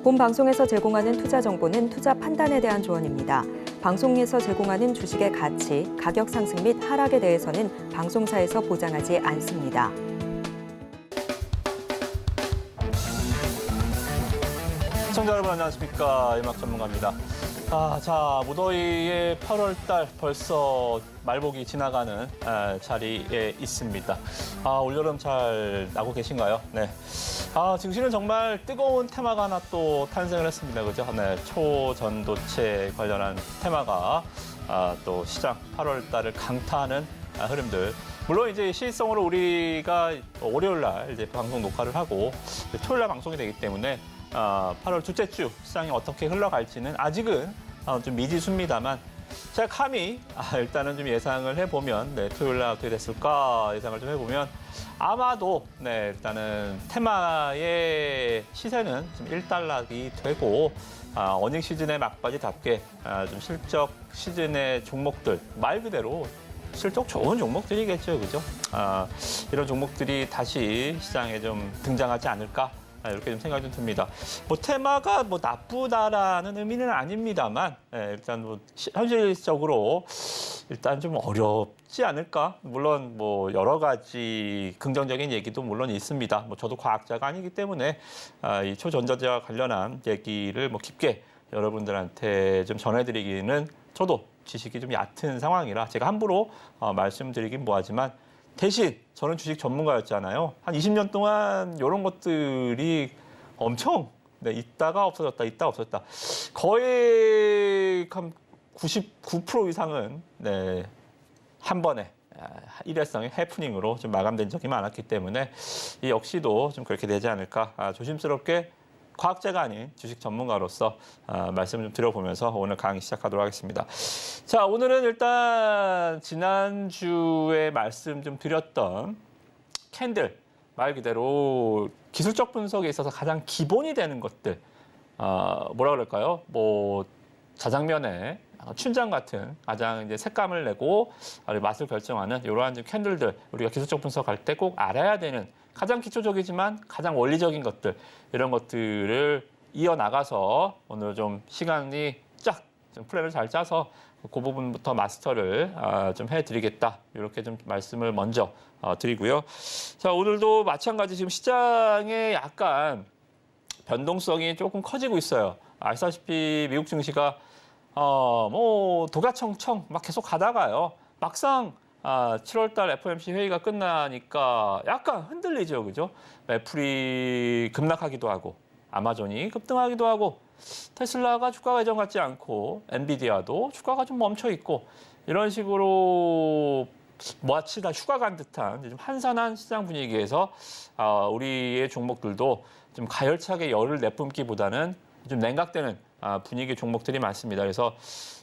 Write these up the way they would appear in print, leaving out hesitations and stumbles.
본 방송에서 제공하는 투자 정보는 투자 판단에 대한 조언입니다. 방송에서 제공하는 주식의 가치, 가격 상승 및 하락에 대해서는 방송사에서 보장하지 않습니다. 시청자 여러분 안녕하십니까. 음악 전문가입니다. 자, 무더위의 8월 달 벌써 말복이 지나가는 자리에 있습니다. 올여름 잘 나고 계신가요? 네. 증시는 정말 뜨거운 테마가 하나 또 탄생을 했습니다. 그죠? 네. 초전도체 관련한 테마가 또 시장 8월 달을 강타하는 흐름들. 물론 이제 시의성으로 우리가 월요일 날 이제 방송 녹화를 하고 토요일 날 방송이 되기 때문에 8월 둘째 주 시장이 어떻게 흘러갈지는 아직은 좀 미지수입니다만 제가 감히 일단은 좀 예상을 해보면 토요일 날 어떻게 됐을까 예상을 좀 해보면 아마도 일단은 테마의 시세는 좀 일단락이 되고 어닝 시즌의 막바지답게 좀 실적 시즌의 종목들 말 그대로 실적 좋은 종목들이겠죠, 그죠? 이런 종목들이 다시 시장에 좀 등장하지 않을까? 이렇게 좀 생각이 좀 듭니다. 테마가 나쁘다라는 의미는 아닙니다만, 일단 현실적으로 일단 좀 어렵지 않을까? 물론 여러 가지 긍정적인 얘기도 물론 있습니다. 저도 과학자가 아니기 때문에 이 초전자재와 관련한 얘기를 깊게 여러분들한테 좀 전해드리기는 저도 지식이 좀 얕은 상황이라 제가 함부로 말씀드리긴 뭐하지만 대신 저는 주식 전문가였잖아요. 한 20년 동안 이런 것들이 엄청 있다가 없어졌다, 있다가 없어졌다. 거의 한 99% 이상은 한 번에 일회성의 해프닝으로 좀 마감된 적이 많았기 때문에 이 역시도 좀 그렇게 되지 않을까 조심스럽게 과학자가 아닌 주식 전문가로서 말씀을 좀 드려보면서 오늘 강의 시작하도록 하겠습니다. 자, 오늘은 일단 지난주에 말씀 좀 드렸던 캔들, 말 그대로 기술적 분석에 있어서 가장 기본이 되는 것들, 뭐라 그럴까요? 자장면에 춘장 같은 가장 이제 색감을 내고 맛을 결정하는 이러한 캔들들 우리가 기술적 분석할 때 꼭 알아야 되는 가장 기초적이지만 가장 원리적인 것들 이런 것들을 이어나가서 오늘 좀 시간이 좀 플랜을 잘 짜서 그 부분부터 마스터를 좀 해드리겠다 이렇게 좀 말씀을 먼저 드리고요. 자, 오늘도 마찬가지 지금 시장에 약간 변동성이 조금 커지고 있어요. 아시다시피 미국 증시가 도가청청 막 계속 가다가요. 막상 7월 달 FOMC 회의가 끝나니까 약간 흔들리죠. 그죠? 애플이 급락하기도 하고 아마존이 급등하기도 하고 테슬라가 주가가 예전 같지 않고 엔비디아도 주가가 좀 멈춰 있고 이런 식으로 마치 다 휴가 간 듯한 좀 한산한 시장 분위기에서 우리의 종목들도 좀 가열차게 열을 내뿜기보다는 좀 냉각되는 분위기의 종목들이 많습니다. 그래서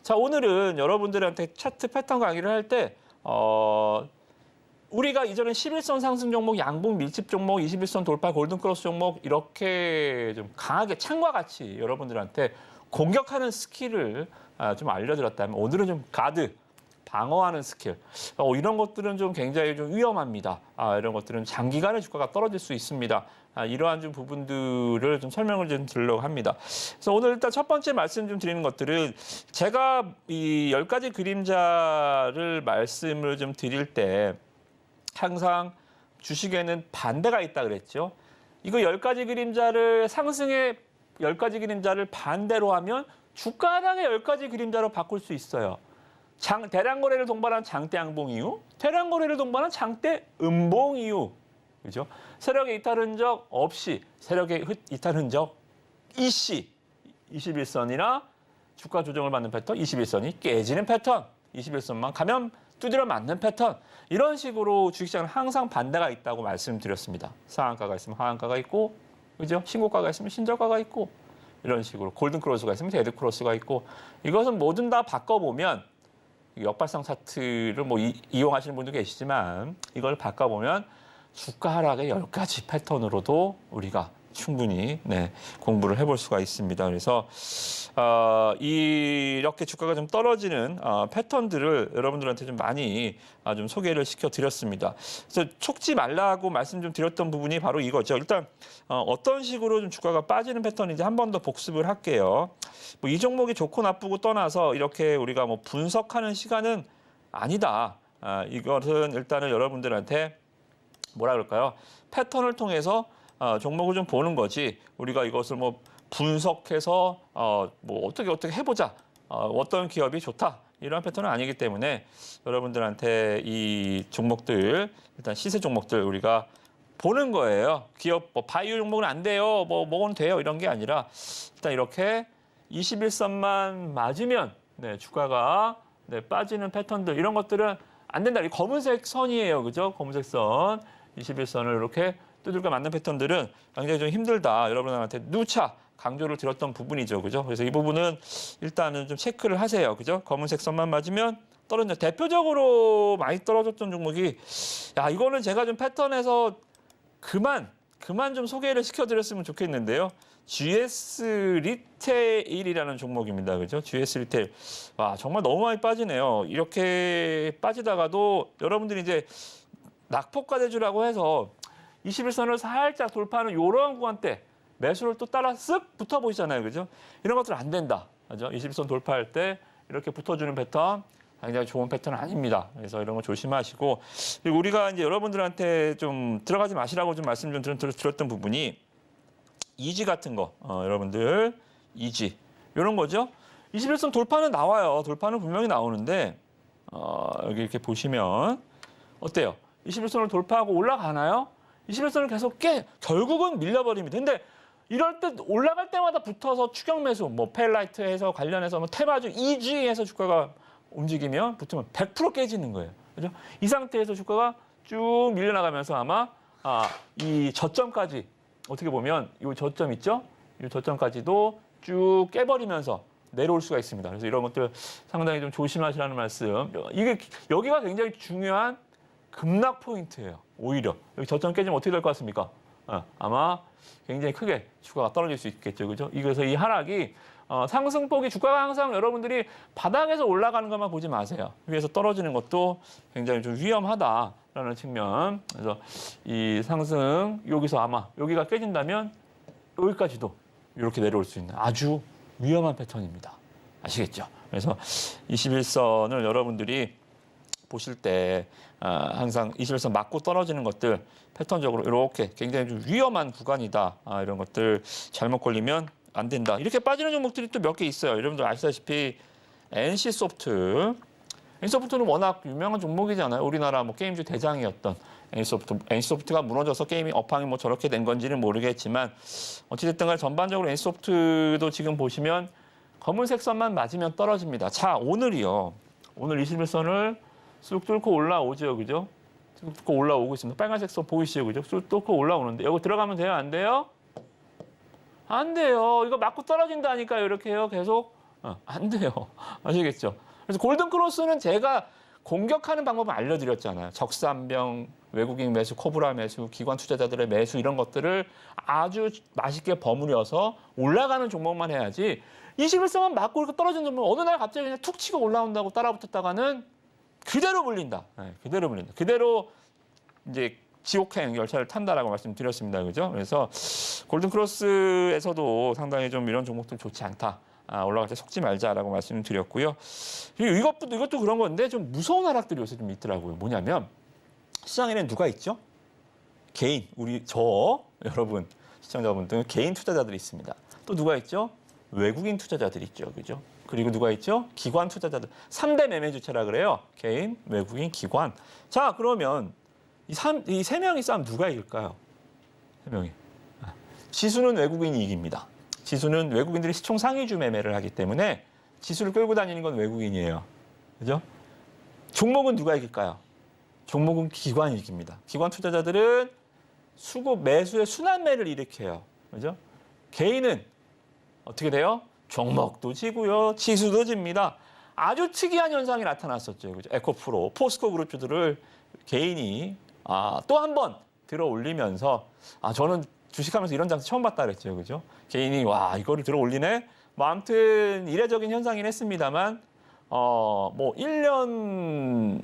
자, 오늘은 여러분들한테 차트 패턴 강의를 할 때 우리가 이전에 11선 상승 종목, 양봉 밀집 종목, 21선 돌파 골든크로스 종목 이렇게 좀 강하게 창과 같이 여러분들한테 공격하는 스킬을 좀 알려드렸다면 오늘은 좀 가드, 방어하는 스킬 이런 것들은 좀 굉장히 좀 위험합니다. 이런 것들은 장기간의 주가가 떨어질 수 있습니다. 이러한 좀 부분들을 좀 설명을 좀 드리려고 합니다. 그래서 오늘 일단 첫 번째 말씀 좀 드리는 것들은 제가 이 10가지 그림자를 말씀을 좀 드릴 때 항상 주식에는 반대가 있다 그랬죠. 이거 10가지 그림자를 상승의 10가지 그림자를 반대로 하면 주가 하락의 10가지 그림자로 바꿀 수 있어요. 대량 거래를 동반한 장대 양봉 이후, 대량 거래를 동반한 장대 음봉 이후, 그죠? 세력의 이탈 흔적 없이 세력의 이탈 흔적 이씨 21선이나 주가 조정을 받는 패턴 21선이 깨지는 패턴 21선만 가면 두드려 맞는 패턴 이런 식으로 주식시장은 항상 반대가 있다고 말씀드렸습니다. 상한가가 있으면 하한가가 있고, 그죠? 신고가가 있으면 신저가가 있고 이런 식으로 골든크로스가 있으면 데드크로스가 있고 이것은 뭐든 다 바꿔보면 역발상 차트를 이용하시는 분도 계시지만 이걸 바꿔보면 주가 하락의 10가지 패턴으로도 우리가 충분히 공부를 해볼 수가 있습니다. 그래서 이렇게 주가가 좀 떨어지는 패턴들을 여러분들한테 좀 많이 좀 소개를 시켜드렸습니다. 그래서 속지 말라고 말씀 좀 드렸던 부분이 바로 이거죠. 일단 어떤 식으로 좀 주가가 빠지는 패턴인지 한 번 더 복습을 할게요. 뭐 이 종목이 좋고 나쁘고 떠나서 이렇게 우리가 뭐 분석하는 시간은 아니다. 이것은 일단은 여러분들한테 뭐라 그럴까요? 패턴을 통해서 종목을 좀 보는 거지. 우리가 이것을 뭐 분석해서 뭐 어떻게 해보자. 어떤 기업이 좋다. 이런 패턴은 아니기 때문에 여러분들한테 이 종목들 일단 시세 종목들 우리가 보는 거예요. 기업 뭐 바이오 종목은 안 돼요. 뭐는 돼요. 이런 게 아니라 일단 이렇게 21선만 맞으면 주가가 빠지는 패턴들 이런 것들은 안 된다. 이 검은색 선이에요. 그죠? 검은색 선. 21선을 이렇게 두들겨 맞는 패턴들은 굉장히 좀 힘들다. 여러분들한테 누차 강조를 드렸던 부분이죠. 그죠? 그래서 이 부분은 일단은 좀 체크를 하세요. 그죠? 검은색 선만 맞으면 떨어진다. 대표적으로 많이 떨어졌던 종목이 이거는 제가 좀 패턴에서 그만 좀 소개를 시켜드렸으면 좋겠는데요. GS 리테일이라는 종목입니다. 그죠? GS 리테일. 와, 정말 너무 많이 빠지네요. 이렇게 빠지다가도 여러분들이 이제 낙폭과 대주라고 해서 21선을 살짝 돌파하는 이런 구간대 매수를 또 따라 쓱 붙어보시잖아요. 그죠? 이런 것들은 안 된다. 그죠? 21선 돌파할 때 이렇게 붙어주는 패턴 굉장히 좋은 패턴은 아닙니다. 그래서 이런 거 조심하시고 그리고 우리가 이제 여러분들한테 좀 들어가지 마시라고 좀 말씀 좀 드렸던 부분이 이지 같은 거 여러분들 이지 이런 거죠. 21선 돌파는 나와요. 돌파는 분명히 나오는데 여기 이렇게 보시면 어때요? 21선을 돌파하고 올라가나요? 21선을 계속 결국은 밀려버립니다. 근데 이럴 때 올라갈 때마다 붙어서 추격 매수, 뭐 펠라이트에서 관련해서 뭐 테마주 EG에서 주가가 움직이면 붙으면 100% 깨지는 거예요. 그죠? 이 상태에서 주가가 쭉 밀려나가면서 아마 이 저점까지 어떻게 보면 이 저점 있죠? 이 저점까지도 쭉 깨버리면서 내려올 수가 있습니다. 그래서 이런 것들 상당히 좀 조심하시라는 말씀. 여기가 굉장히 중요한 급락 포인트예요. 오히려 여기 저점 깨지면 어떻게 될 것 같습니까? 아마 굉장히 크게 주가가 떨어질 수 있겠죠, 그죠? 그래서 이 하락이 상승폭이 주가가 항상 여러분들이 바닥에서 올라가는 것만 보지 마세요. 위에서 떨어지는 것도 굉장히 좀 위험하다라는 측면. 그래서 이 상승 여기서 아마 여기가 깨진다면 여기까지도 이렇게 내려올 수 있는 아주 위험한 패턴입니다. 아시겠죠? 그래서 21선을 여러분들이 보실 때 항상 21선 맞고 떨어지는 것들 패턴적으로 이렇게 굉장히 좀 위험한 구간이다. 이런 것들 잘못 걸리면 안 된다. 이렇게 빠지는 종목들이 또 몇 개 있어요. 여러분들 아시다시피 NC소프트는 워낙 유명한 종목이잖아요. 우리나라 뭐 게임주 대장이었던 NC소프트가 무너져서 게임이 업황이 뭐 저렇게 된 건지는 모르겠지만 어찌됐든 간에 전반적으로 NC소프트도 지금 보시면 검은색 선만 맞으면 떨어집니다. 자, 오늘이요. 오늘 21선을 쑥 뚫고 올라오죠. 그죠? 쑥 뚫고 올라오고 있습니다. 빨간색 선 보이시죠? 그죠? 쑥 뚫고 올라오는데 여기 들어가면 돼요? 안 돼요? 안 돼요. 이거 맞고 떨어진다니까요. 이렇게 해요. 계속. 안 돼요. 아시겠죠? 그래서 골든크로스는 제가 공격하는 방법을 알려드렸잖아요. 적산병, 외국인 매수, 코브라 매수, 기관 투자자들의 매수 이런 것들을 아주 맛있게 버무려서 올라가는 종목만 해야지 21선만 맞고 이렇게 떨어지는 종목 어느 날 갑자기 그냥 툭 치고 올라온다고 따라붙었다가는 그대로 물린다. 그대로 물린다. 그대로 이제 지옥행 열차를 탄다라고 말씀드렸습니다. 그죠? 그래서 골든크로스에서도 상당히 좀 이런 종목들 좋지 않다. 올라갈 때 속지 말자라고 말씀드렸고요. 그리고 이것도 그런 건데 좀 무서운 하락들이 요새 좀 있더라고요. 뭐냐면 시장에는 누가 있죠? 개인, 여러분, 시청자분들 개인 투자자들이 있습니다. 또 누가 있죠? 외국인 투자자들이 있죠. 그죠? 그리고 누가 있죠? 기관 투자자들. 3대 매매 주체라 그래요. 개인, 외국인, 기관. 자, 그러면 이 세 명이 싸움 누가 이길까요? 세 명이. 지수는 외국인이 이깁니다. 지수는 외국인들이 시총 상위주 매매를 하기 때문에 지수를 끌고 다니는 건 외국인이에요. 그죠? 종목은 누가 이길까요? 종목은 기관이 이깁니다. 기관 투자자들은 매수의 순환매를 일으켜요. 그죠? 개인은 어떻게 돼요? 종목도 지고요. 지수도 집니다. 아주 특이한 현상이 나타났었죠. 그죠? 에코프로, 포스코 그룹주들을 개인이 또 한 번 들어 올리면서 저는 주식하면서 이런 장치 처음 봤다 그랬죠. 그죠? 개인이 와, 이거를 들어 올리네? 뭐 아무튼 이례적인 현상이긴 했습니다만 뭐 1년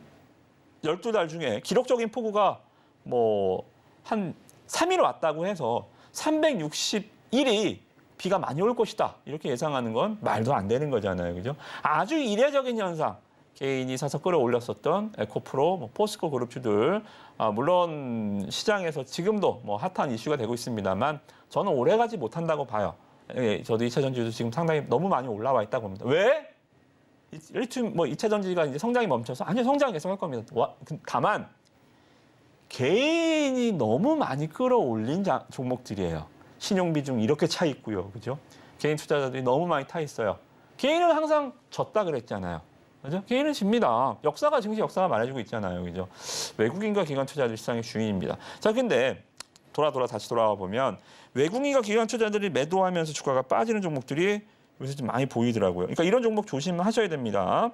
12달 중에 기록적인 폭우가 뭐 한 3일 왔다고 해서 361이 비가 많이 올 것이다. 이렇게 예상하는 건 말도 안 되는 거잖아요. 그죠? 아주 이례적인 현상. 개인이 사서 끌어올렸었던 에코프로, 뭐 포스코 그룹주들, 물론 시장에서 지금도 뭐 핫한 이슈가 되고 있습니다만 저는 오래가지 못한다고 봐요. 예, 저도 2차 전지도 지금 상당히 너무 많이 올라와 있다고 봅니다. 왜? 뭐 2차 전지가 이제 성장이 멈춰서 아니요, 성장 계속할 겁니다. 다만 개인이 너무 많이 끌어올린 종목들이에요. 신용 비중 이렇게 차 있고요, 그죠? 개인 투자자들이 너무 많이 타 있어요. 개인은 항상 졌다 그랬잖아요. 그죠? 개인은 집니다. 역사가 증시 역사가 말해주고 있잖아요. 그죠? 외국인과 기관 투자자들 시장의 주인입니다. 자, 근데 다시 돌아와 보면 외국인과 기관 투자자들이 매도하면서 주가가 빠지는 종목들이 요새 좀 많이 보이더라고요. 그러니까 이런 종목 조심하셔야 됩니다.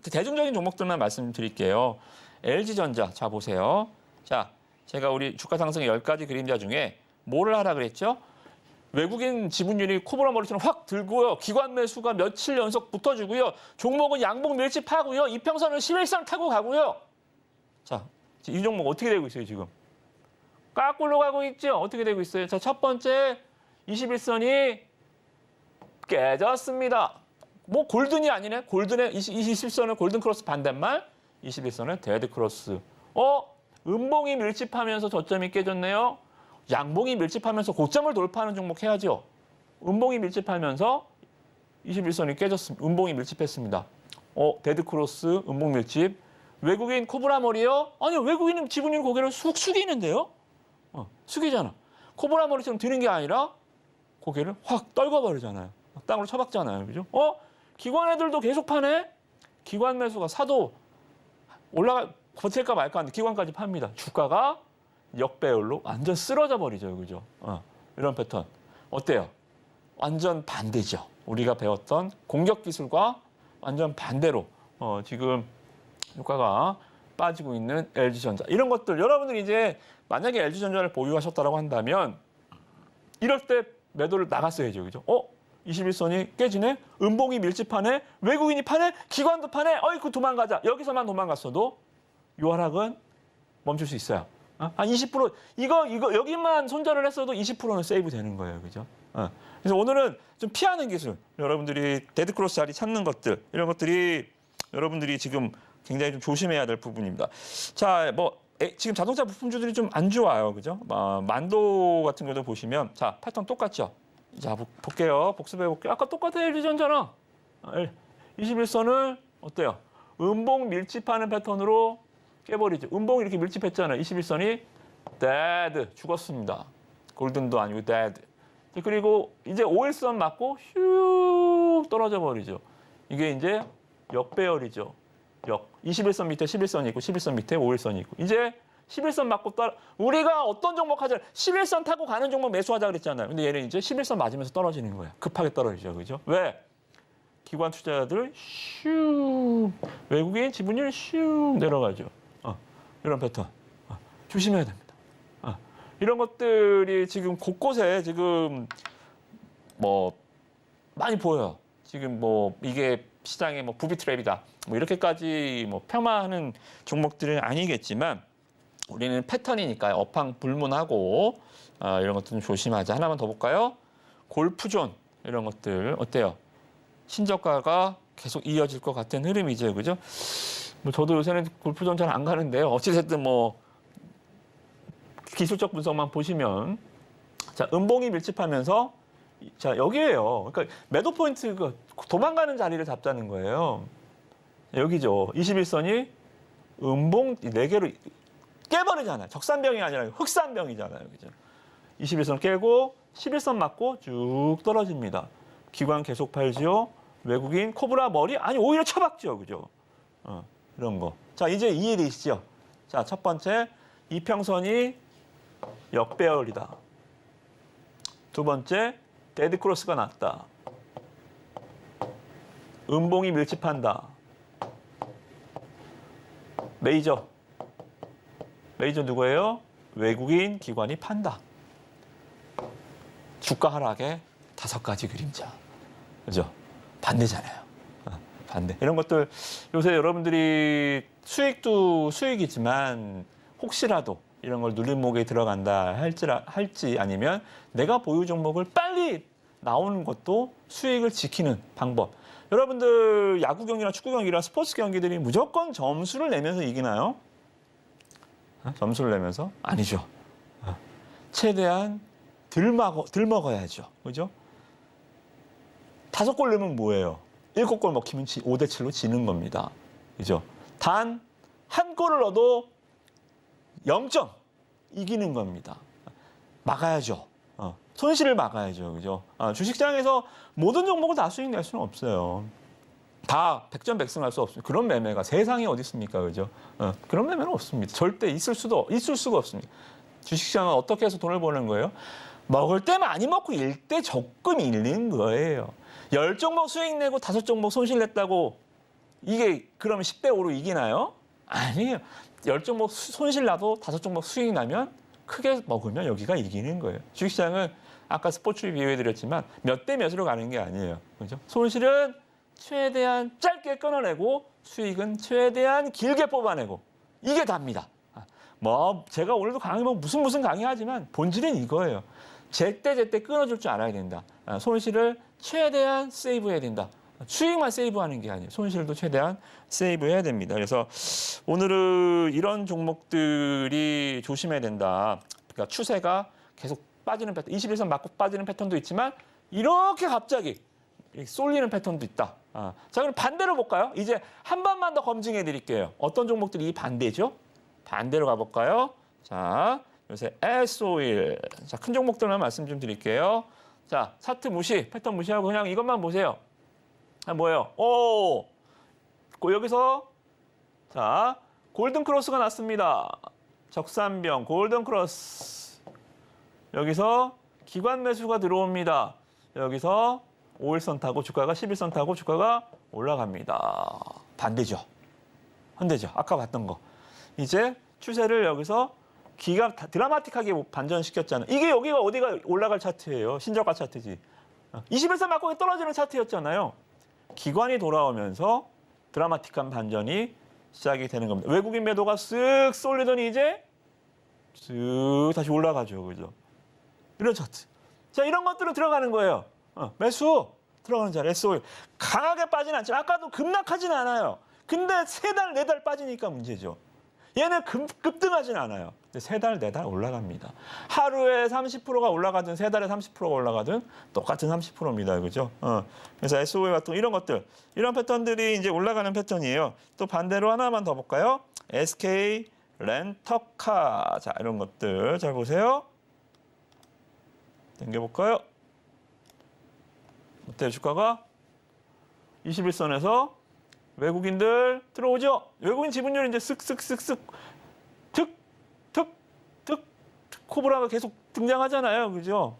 대중적인 종목들만 말씀드릴게요. LG전자, 자 보세요. 자, 제가 우리 주가 상승의 10가지 그림자 중에 뭐를 하라 그랬죠? 외국인 지분율이 코브라 머리처럼 확 들고요. 기관 매수가 며칠 연속 붙어주고요. 종목은 양봉 밀집하고요. 이평선은 11선 타고 가고요. 자, 이 종목 어떻게 되고 있어요, 지금? 까꿀로 가고 있죠? 어떻게 되고 있어요? 자, 첫 번째 21선이 깨졌습니다. 뭐 골든이 아니네. 골든의 20선은 골든 크로스 반대말, 21선은 데드 크로스. 음봉이 밀집하면서 저점이 깨졌네요. 양봉이 밀집하면서 고점을 돌파하는 종목 해야죠. 음봉이 밀집하면서 21선이 깨졌습니다. 음봉이 밀집했습니다. 데드 크로스, 음봉 밀집. 외국인 코브라 머리요? 아니요, 외국인은 지분율 고개를 쑥 숙이는데요. 숙이잖아. 코브라 머리처럼 드는 게 아니라 고개를 확 떨궈버리잖아요. 땅으로 쳐박잖아요. 그죠? 기관 애들도 계속 파네? 기관 매수가 사도 버틸까 말까 하는데 기관까지 팝니다. 주가가 역배열로 완전 쓰러져 버리죠. 그죠? 이런 패턴. 어때요? 완전 반대죠. 우리가 배웠던 공격 기술과 완전 반대로 지금 효과가 빠지고 있는 LG전자. 이런 것들 여러분들이 이제 만약에 LG전자를 보유하셨다고 한다면 이럴 때 매도를 나갔어야죠. 그죠? 21선이 깨지네? 음봉이 밀집하네? 외국인이 파네? 기관도 파네? 어이구 도망가자. 여기서만 도망갔어도 이 하락은 멈출 수 있어요. 한 20% 이거 여기만 손절을 했어도 20%는 세이브 되는 거예요. 그죠? 그래서 오늘은 좀 피하는 기술. 여러분들이 데드 크로스 자리 찾는 것들 이런 것들이 여러분들이 지금 굉장히 좀 조심해야 될 부분입니다. 자, 지금 자동차 부품주들이 좀 안 좋아요. 그죠? 만도 같은 경우도 보시면 자, 패턴 똑같죠? 자, 볼게요. 복습해 볼게요. 아까 똑같아요. LG전자랑 21선을 어때요? 음봉 밀집하는 패턴으로 깨버리죠. 음봉이 이렇게 밀집했잖아요. 21선이 데드 죽었습니다. 골든도 아니고 데드. 그리고 이제 5일선 맞고 슉 떨어져 버리죠. 이게 이제 역배열이죠. 21선 밑에 11선이 있고 11선 밑에 5일선이 있고 이제 11선 맞고 우리가 어떤 종목 하자 11선 타고 가는 종목 매수하자 그랬잖아요. 근데 얘는 이제 11선 맞으면서 떨어지는 거예요. 급하게 떨어지죠. 그죠? 왜? 기관 투자자들 슉 외국인 지분율 슉 내려가죠. 이런 패턴 조심해야 됩니다. 이런 것들이 지금 곳곳에 지금 많이 보여요. 지금 이게 시장의 부비 트랩이다. 이렇게까지 폄하하는 종목들은 아니겠지만 우리는 패턴이니까요. 업황 불문하고 이런 것들 좀 조심하자. 하나만 더 볼까요? 골프존 이런 것들 어때요? 신저가가 계속 이어질 것 같은 흐름이죠. 그죠? 저도 요새는 골프존 잘 안 가는데요. 어찌됐든 기술적 분석만 보시면 자, 음봉이 밀집하면서 자, 여기에요. 그러니까 매도 포인트 도망가는 자리를 잡자는 거예요. 여기죠. 21선이 음봉 4개로 깨버리잖아요. 적산병이 아니라 흑산병이잖아요. 그죠? 21선 깨고 11선 맞고 쭉 떨어집니다. 기관 계속 팔지요. 외국인 코브라 머리 아니 오히려 쳐박죠. 그죠? 이런 거. 자, 이제 이해되시죠? 자, 첫 번째 이평선이 역배열이다. 두 번째 데드 크로스가 났다. 음봉이 밀집한다. 메이저 누구예요? 외국인 기관이 판다. 주가 하락의 5가지 그림자. 그죠? 반대잖아요. 반대. 이런 것들 요새 여러분들이 수익도 수익이지만 혹시라도 이런 걸 누림목에 들어간다 할지 아니면 내가 보유 종목을 빨리 나오는 것도 수익을 지키는 방법. 여러분들 야구 경기나 축구 경기나 스포츠 경기들이 무조건 점수를 내면서 이기나요? 점수를 내면서? 아니죠. 최대한 덜 먹어야죠. 그죠? 5골 넣으면 뭐예요? 7골 먹히면 5대7로 지는 겁니다. 그죠? 단 한 골을 넣어도 0점 이기는 겁니다. 막아야죠. 손실을 막아야죠. 그죠? 주식장에서 모든 종목을 다 수익 낼 수는 없어요. 다 100점 100승 할 수 없습니다. 그런 매매가 세상에 어디 있습니까? 그죠? 그런 매매는 없습니다. 절대 있을 수가 없습니다. 주식시장은 어떻게 해서 돈을 버는 거예요? 먹을 때 많이 먹고 일 때 적금 잃는 거예요. 10종목 수익 내고 5종목 손실 냈다고 이게 그러면 10대 5로 이기나요? 아니에요. 10종목 손실 나도 5종목 수익 나면 크게 먹으면 여기가 이기는 거예요. 주식시장은 아까 스포츠 비유해드렸지만 몇 대 몇으로 가는 게 아니에요. 그죠? 손실은 최대한 짧게 끊어내고 수익은 최대한 길게 뽑아내고 이게 답니다. 뭐 제가 오늘도 강의 뭐 무슨 강의하지만 본질은 이거예요. 제때 끊어줄 줄 알아야 된다. 손실을 최대한 세이브해야 된다. 수익만 세이브하는 게 아니에요. 손실도 최대한 세이브해야 됩니다. 그래서 오늘은 이런 종목들이 조심해야 된다. 그러니까 추세가 계속 빠지는 패턴, 21선 맞고 빠지는 패턴도 있지만 이렇게 갑자기 쏠리는 패턴도 있다. 자, 그럼 반대로 볼까요? 이제 한 번만 더 검증해 드릴게요. 어떤 종목들이 이 반대죠? 반대로 가볼까요? 자, 요새 S-오일. 자, 큰 종목들만 말씀 좀 드릴게요. 자, 차트 무시, 패턴 무시하고 그냥 이것만 보세요. 뭐예요? 여기서 자, 골든 크로스가 났습니다. 적산병, 골든 크로스. 여기서 기관 매수가 들어옵니다. 여기서 5일선 타고 주가가 11선 타고 주가가 올라갑니다. 반대죠. 반대죠. 아까 봤던 거. 이제 추세를 여기서 드라마틱하게 반전시켰잖아요. 이게 여기가 어디가 올라갈 차트예요. 신저가 차트지. 21선 맞고 떨어지는 차트였잖아요. 기관이 돌아오면서 드라마틱한 반전이 시작이 되는 겁니다. 외국인 매도가 쓱 쏠리더니 이제 쓱 다시 올라가죠. 그죠? 이런 차트. 자, 이런 것들은 들어가는 거예요. 매수 들어가는 자리. S-오일. 강하게 빠지는 않지만 아까도 급락하진 않아요. 근데 3달, 4달 빠지니까 문제죠. 얘는 급등하진 않아요. 근데 3달, 4달 올라갑니다. 하루에 30%가 올라가든 3달에 30%가 올라가든 똑같은 30%입니다. 그죠? 그래서 S-오일 같은 이런 것들, 이런 패턴들이 이제 올라가는 패턴이에요. 또 반대로 하나만 더 볼까요? SK 렌터카. 자, 이런 것들 잘 보세요. 당겨볼까요? 어때요? 주가가 21선에서 외국인들 들어오죠? 외국인 지분율이 이제 쓱쓱쓱쓱 툭툭툭 코브라가 계속 등장하잖아요. 그죠?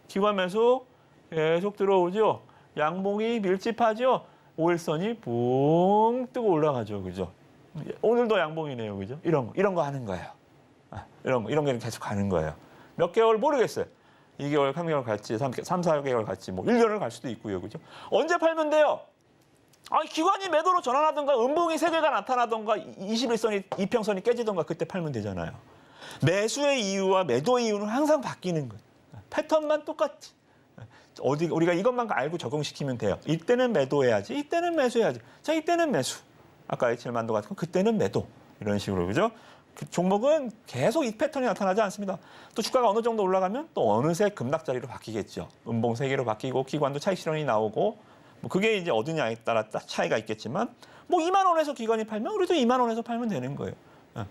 기관 매수 계속 들어오죠? 양봉이 밀집하죠? 5일선이 붕 뜨고 올라가죠. 그죠? 오늘도 양봉이네요. 그죠? 이런 거 하는 거예요. 이런 게 계속 가는 거예요. 몇 개월 모르겠어요. 2개월, 3개월 갈지, 3, 4개월 갈지, 뭐 1년을 갈 수도 있고요. 그죠? 언제 팔면 돼요? 기관이 매도로 전환하던가 음봉이 3개가 나타나던가 21선이 이평선이 깨지던가 그때 팔면 되잖아요. 매수의 이유와 매도 이유는 항상 바뀌는 거예요. 패턴만 똑같지. 우리가 이것만 알고 적용시키면 돼요. 이때는 매도해야지. 이때는 매수해야지. 자, 이때는 매수. 아까 H7만도 같은 거 그때는 매도. 이런 식으로. 그죠? 그 종목은 계속 이 패턴이 나타나지 않습니다. 또 주가가 어느 정도 올라가면 또 어느새 급락자리로 바뀌겠죠. 음봉 3개로 바뀌고 기관도 차익 실현이 나오고 뭐 그게 이제 어디냐에 따라 차이가 있겠지만 뭐 2만 원에서 기관이 팔면 우리도 2만 원에서 팔면 되는 거예요.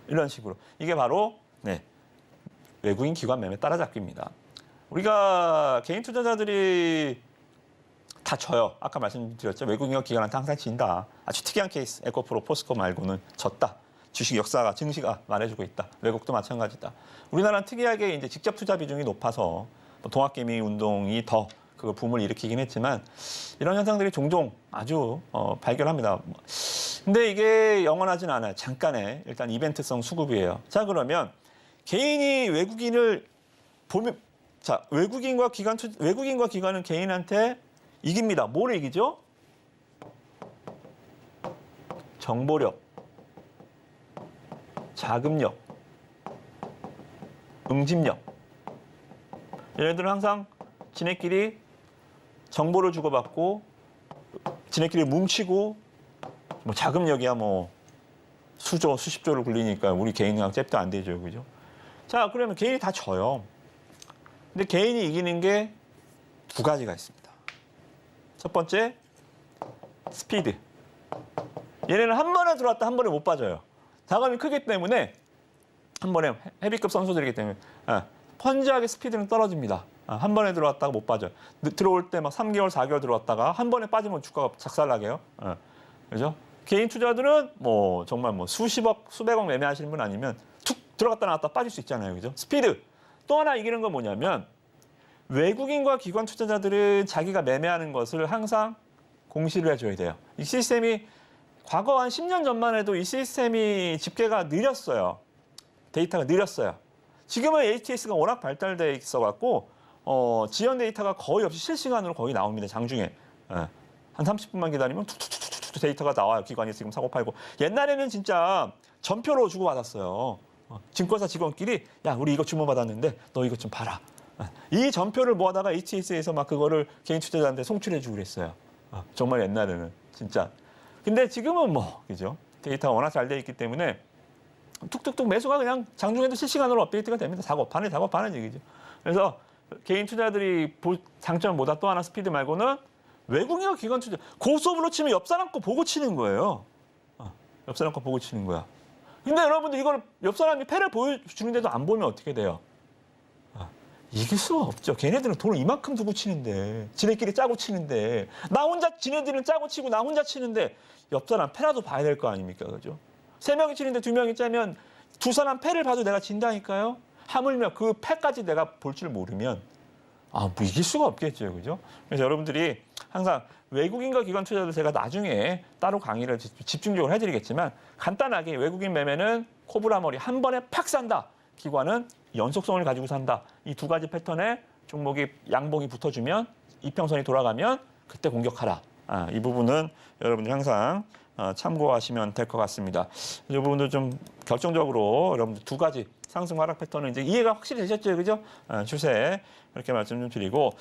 이런 식으로. 이게 바로 외국인 기관 매매 따라잡기입니다. 우리가 개인 투자자들이 다 져요. 아까 말씀드렸죠. 외국인과 기관한테 항상 진다. 아주 특이한 케이스. 에코프로, 포스코 말고는 졌다. 주식 역사가 증시가 말해주고 있다. 외국도 마찬가지다. 우리나라는 특이하게 이제 직접 투자 비중이 높아서 동학개미 운동이 더 그 붐을 일으키긴 했지만 이런 현상들이 종종 아주 발견합니다. 근데 이게 영원하진 않아요. 잠깐의 일단 이벤트성 수급이에요. 자, 그러면 개인이 외국인을 보면 자, 외국인과 기관은 개인한테 이깁니다. 뭐를 이기죠? 정보력, 자금력, 응집력. 얘네들은 항상 지네끼리 정보를 주고받고 지네끼리 뭉치고 뭐 자금력이야 뭐 수조, 수십조를 굴리니까 우리 개인이랑 잽도 안 되죠. 그죠? 자, 그러면 개인이 다 져요. 근데 개인이 이기는 게 두 가지가 있습니다. 첫 번째, 스피드. 얘네는 한 번에 들어왔다 한 번에 못 빠져요. 자금이 크기 때문에 한 번에 헤비급 선수들이기 때문에 펀지하게 스피드는 떨어집니다. 한 번에 들어왔다가 못 빠져요. 들어올 때 막 3개월, 4개월 들어왔다가 한 번에 빠지면 주가가 작살나게요. 그죠? 개인 투자들은 뭐 정말 뭐 수십억, 수백억 매매하시는 분 아니면 툭 들어갔다 나왔다 빠질 수 있잖아요. 그죠? 스피드. 또 하나 이기는 건 뭐냐면 외국인과 기관 투자자들은 자기가 매매하는 것을 항상 공시를 해줘야 돼요. 이 시스템이 과거 한 10년 전만 해도 이 시스템이 집계가 느렸어요. 데이터가 느렸어요. 지금은 ATS가 워낙 발달돼 있어갖고 지연 데이터가 거의 없이 실시간으로 거의 나옵니다. 장중에. 한 30분만 기다리면 툭툭툭툭 데이터가 나와요. 기관이 지금 사고 팔고. 옛날에는 진짜 전표로 주고받았어요. 증권사 직원끼리 야 우리 이거 주문받았는데 너 이거 좀 봐라. 이 전표를 모아다가 ATS에서 막 그거를 개인 투자자한테 송출해주고 그랬어요. 정말 옛날에는 진짜. 근데 지금은 뭐 그죠? 데이터가 워낙 잘 돼 있기 때문에 툭툭툭 매수가 그냥 장중에도 실시간으로 업데이트가 됩니다. 작업하는 얘기죠. 그래서 개인 투자들이 장점보다 또 하나 스피드 말고는 외국인과 기관 투자 고수업으로 치면 옆 사람 거 보고 치는 거예요. 옆 사람 거 보고 치는 거야. 근데 여러분들 이걸 옆 사람이 패를 보여주는데도 안 보면 어떻게 돼요? 이길 수가 없죠. 걔네들은 돈을 이만큼 두고 치는데 지네끼리 짜고 치는데 나 혼자 지네들은 짜고 치고 나 혼자 치는데 옆 사람 패라도 봐야 될 거 아닙니까? 그죠? 3명이 치는데 2명이 짜면 두 사람 패를 봐도 내가 진다니까요. 하물며 그 패까지 내가 볼 줄 모르면 뭐 이길 수가 없겠죠. 그죠? 그래서 여러분들이 항상 외국인과 기관 투자들 제가 나중에 따로 강의를 집중적으로 해드리겠지만 간단하게 외국인 매매는 코브라 머리 한 번에 팍 산다. 기관은 연속성을 가지고 산다. 이 두 가지 패턴에 종목이 양봉이 붙어주면 이평선이 돌아가면 그때 공격하라. 이 부분은 여러분들 항상 참고하시면 될 것 같습니다. 이 부분도 좀 결정적으로 여러분들 두 가지 상승 하락 패턴은 이제 이해가 확실히 되셨죠, 그죠? 추세 이렇게 말씀 좀 드리고